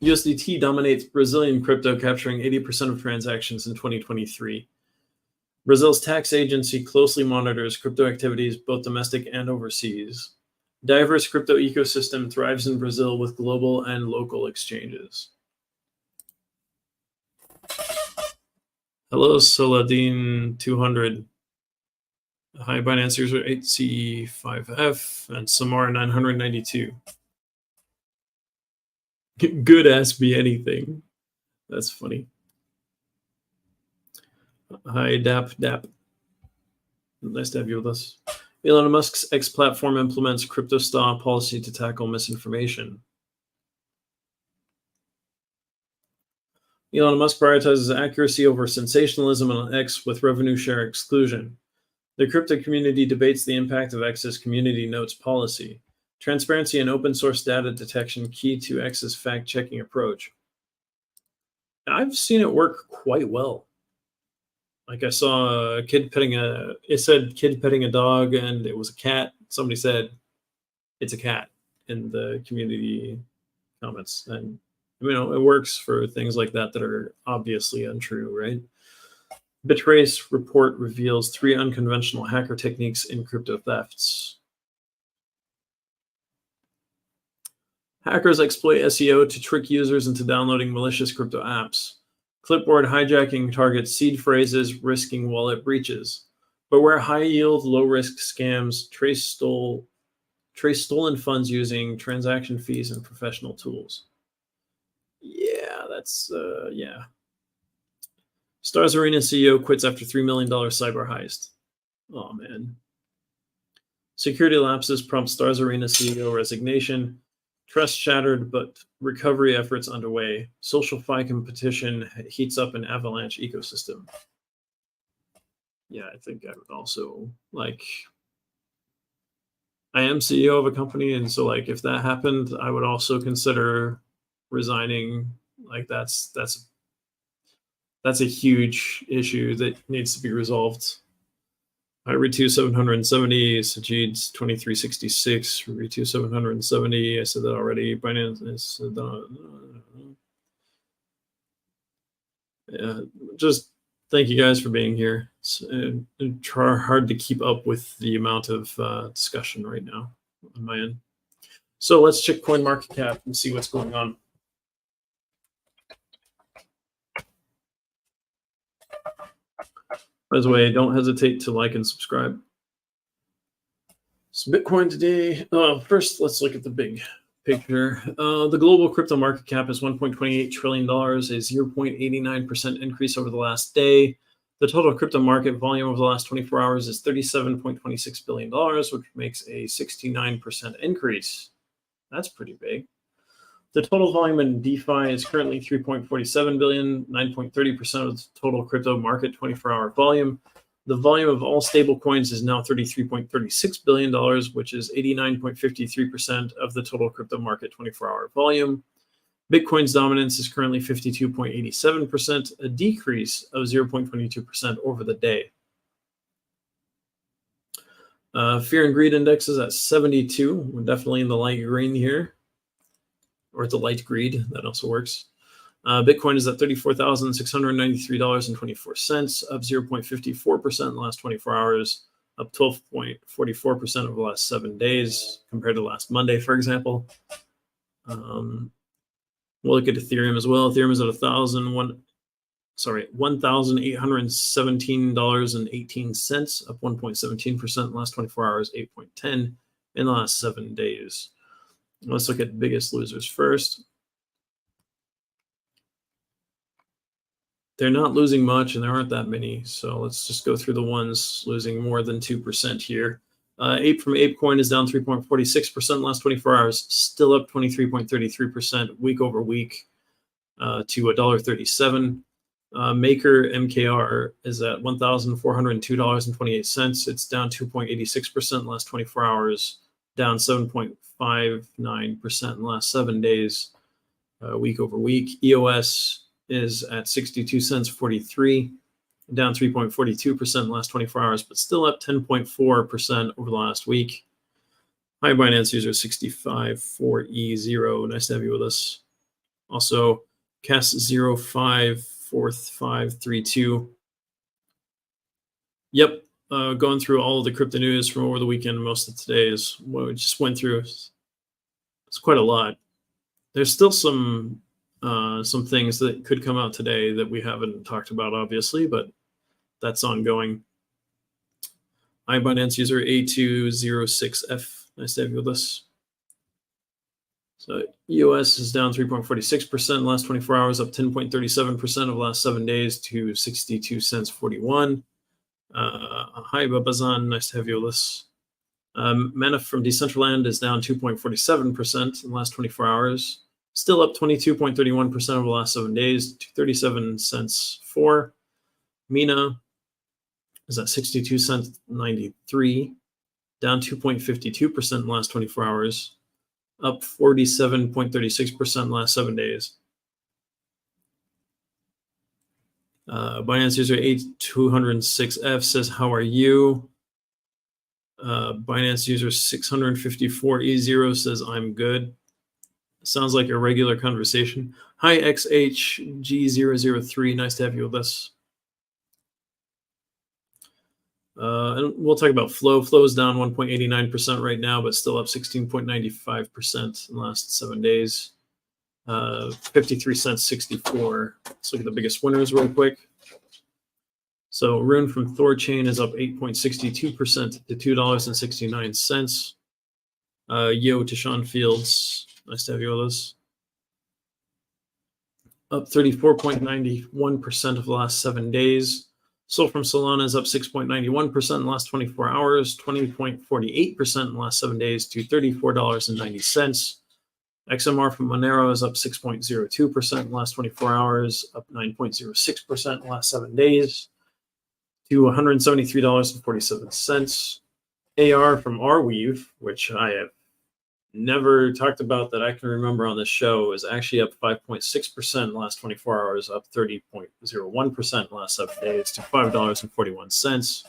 USDT dominates Brazilian crypto, capturing 80% of transactions in 2023. Brazil's tax agency closely monitors crypto activities, both domestic and overseas. Diverse crypto ecosystem thrives in Brazil with global and local exchanges. Hello, Saladin 200. Hi, Binance user 8C5F and Samar 992. Good ask me anything. That's funny. Hi, Dap. Nice to have you with us. Elon Musk's X platform implements crypto style policy to tackle misinformation. Elon Musk prioritizes accuracy over sensationalism on X with revenue share exclusion. The crypto community debates the impact of X's community notes policy. Transparency and open source data detection key to X's fact-checking approach. I've seen it work quite well. Like I saw a kid petting it said kid petting a dog and it was a cat. Somebody said it's a cat in the community comments. And it works for things like that are obviously untrue, right? Bitrace report reveals 3 unconventional hacker techniques in crypto thefts. Hackers exploit SEO to trick users into downloading malicious crypto apps. Clipboard hijacking targets seed phrases, risking wallet breaches. But where high-yield, low-risk scams trace stolen funds using transaction fees and professional tools. Yeah, that's, yeah. Stars Arena CEO quits after $3 million cyber heist. Oh, man. Security lapses prompt Stars Arena CEO resignation. Trust shattered, but recovery efforts underway. SocialFi competition heats up an Avalanche ecosystem. Yeah, I think I would also, I am CEO of a company, and so, if that happened, I would also consider resigning. That's a huge issue that needs to be resolved. Ritu 770, Sajid 2366, Ritu 770. I said that already. Binance. Yeah, just thank you guys for being here. It's hard to keep up with the amount of discussion right now on my end. So let's check CoinMarketCap and see what's going on. By the way, don't hesitate to like and subscribe. So Bitcoin today. First, let's look at the big picture. The global crypto market cap is $1.28 trillion, a 0.89% increase over the last day. The total crypto market volume over the last 24 hours is $37.26 billion, which makes a 69% increase. That's pretty big. The total volume in DeFi is currently 3.47 billion, 9.30% of the total crypto market 24-hour volume. The volume of all stable coins is now $33.36 billion, which is 89.53% of the total crypto market 24-hour volume. Bitcoin's dominance is currently 52.87%, a decrease of 0.22% over the day. Fear and greed index is at 72. We're definitely in the light green here. Or the light greed, that also works. Bitcoin is at $34,693.24, up 0.54% in the last 24 hours, up 12.44% over the last 7 days compared to last Monday, for example. We'll look at Ethereum as well. Ethereum is at $1,817.18, up 1.17% in the last 24 hours, 8.10 in the last 7 days. Let's look at biggest losers first. they're not losing much, and there aren't that many. So let's just go through the ones losing more than 2% here. Ape from ApeCoin is down 3.46% in the last 24 hours, still up 23.33% week over week to $1.37. Maker MKR is at $1,402.28. It's down 2.86% in the last 24 hours, down 7.59% in the last 7 days, week over week. EOS is at 62 cents 43, down 3.42% in the last 24 hours, but still up 10.4% over the last week. Hi, Binance user 654E0. Nice to have you with us. Also, Cas054532. Yep, going through all of the crypto news from over the weekend. Most of today is what we just went through. It's quite a lot. There's still some things that could come out today that we haven't talked about, obviously, but that's ongoing. Hi, Binance user A206F. Nice to have you with us. So EOS is down 3.46% in the last 24 hours, up 10.37% over the last 7 days to 62 cents 41. Hi, Babazan. Nice to have you with us. Mana from Decentraland is down 2.47% in the last 24 hours. Still up 22.31% over the last 7 days to 37 cents 4. Mina is at 62 cents 93, down 2.52% in the last 24 hours, up 47.36% in the last 7 days. Binance user 8206F says, how are you? Binance user 654E0 says, I'm good. Sounds like a regular conversation. Hi, XHG003. Nice to have you with us. And we'll talk about Flow. Flow is down 1.89% right now, but still up 16.95% in the last 7 days. 53 cents 64. Let's look at the biggest winners real quick. So Rune from Thorchain is up 8.62% to $2.69. Yo to Sean Fields. Nice to have you with us. Up 34.91% of the last 7 days. Sol from Solana is up 6.91% in the last 24 hours, 20.48% in the last 7 days to $34.90. XMR from Monero is up 6.02% in the last 24 hours, up 9.06% in the last 7 days to $173.47. AR from Arweave, which I have never talked about that I can remember on this show, is actually up 5.6% in the last 24 hours, up 30.01% in the last 7 days to $5.41.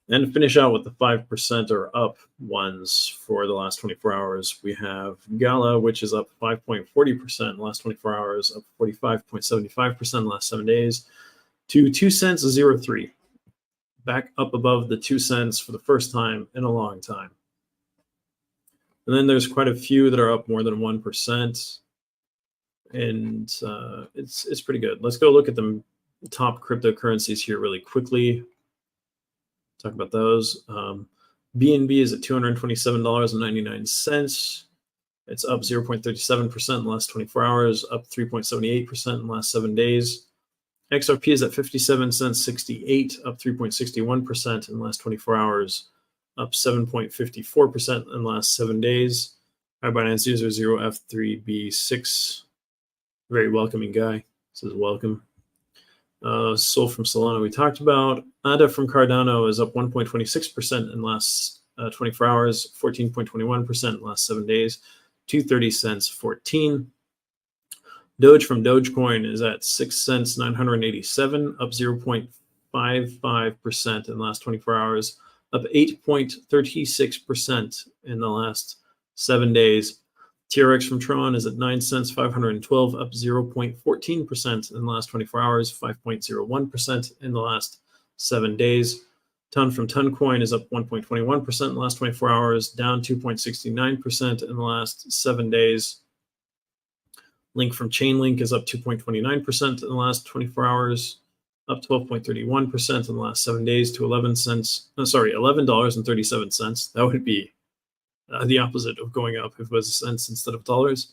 And to finish out with the 5% or up ones for the last 24 hours, we have Gala, which is up 5.40% in the last 24 hours, up 45.75% in the last 7 days to 2 cents 03. Back up above the 2 cents for the first time in a long time. And then there's quite a few that are up more than 1%. And it's pretty good. Let's go look at the top cryptocurrencies here really quickly. Talk about those. BNB is at $227.99. It's up 0.37% in the last 24 hours, up 3.78% in the last 7 days. XRP is at 57 cents 68, up 3.61% in the last 24 hours, up 7.54% in the last 7 days. Hi, Binance user 0F3B6. Very welcoming guy. Says welcome. Sol from Solana we talked about. ADA from Cardano is up 1.26% in the last 24 hours, 14.21% in the last 7 days, 230 cents 14. Doge from Dogecoin is at 6 cents 987, up 0.55% in the last 24 hours, up 8.36% in the last 7 days. TRX from Tron is at 9 cents 512, up 0.14% in the last 24 hours, 5.01% in the last 7 days. Ton from Toncoin is up 1.21% in the last 24 hours, down 2.69% in the last 7 days. Link from Chainlink is up 2.29% in the last 24 hours, up 12.31% in the last 7 days to $11.37. That would be the opposite of going up if it was cents instead of dollars.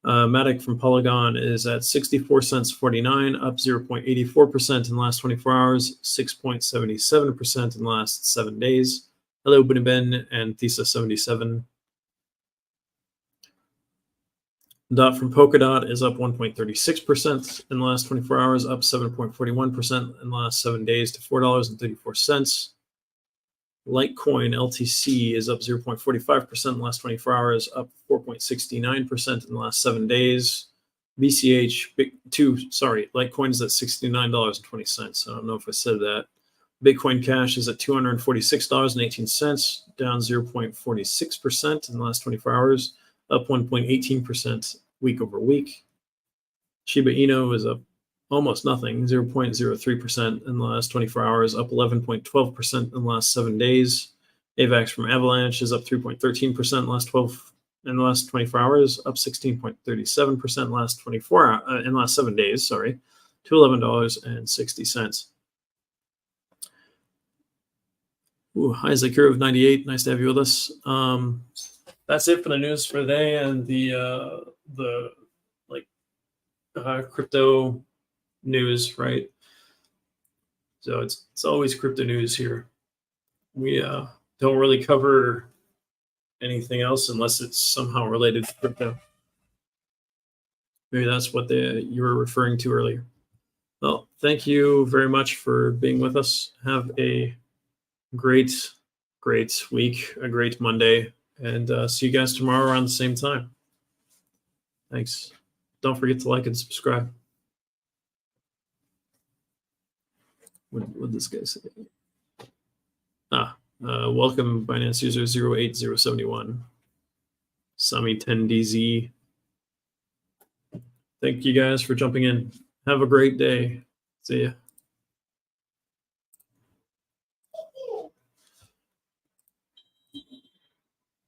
Matic from Polygon is at 64 cents 49, up 0.84% in the last 24 hours, 6.77% in the last 7 days. Hello, Bunny Ben and Thesa77. Dot from Polkadot is up 1.36% in the last 24 hours, up 7.41% in the last 7 days to $4.34. Litecoin LTC is up 0.45% in the last 24 hours, up 4.69% in the last 7 days. BCH, Litecoin is at $69.20. I don't know if I said that. Bitcoin Cash is at $246.18, down 0.46% in the last 24 hours, up 1.18% week over week. Shiba Inu is up almost nothing, 0.03% in the last 24 hours, up 11.12% in the last 7 days. AVAX from Avalanche is up 3.13% in the last 24 hours, up 16.37% in the last 7 days, to $11.60. Hi, Zakir of 98. Nice to have you with us. That's it for the news for today and the crypto news, right? So it's always crypto news here. We don't really cover anything else unless it's somehow related to crypto. Maybe that's what you were referring to earlier. Well, thank you very much for being with us. Have a great week, a great Monday, and see you guys tomorrow around the same time. Thanks. Don't forget to like and subscribe. What did this guy say? Welcome, Binance user 08071. Sami 10DZ. Thank you guys for jumping in. Have a great day. See ya.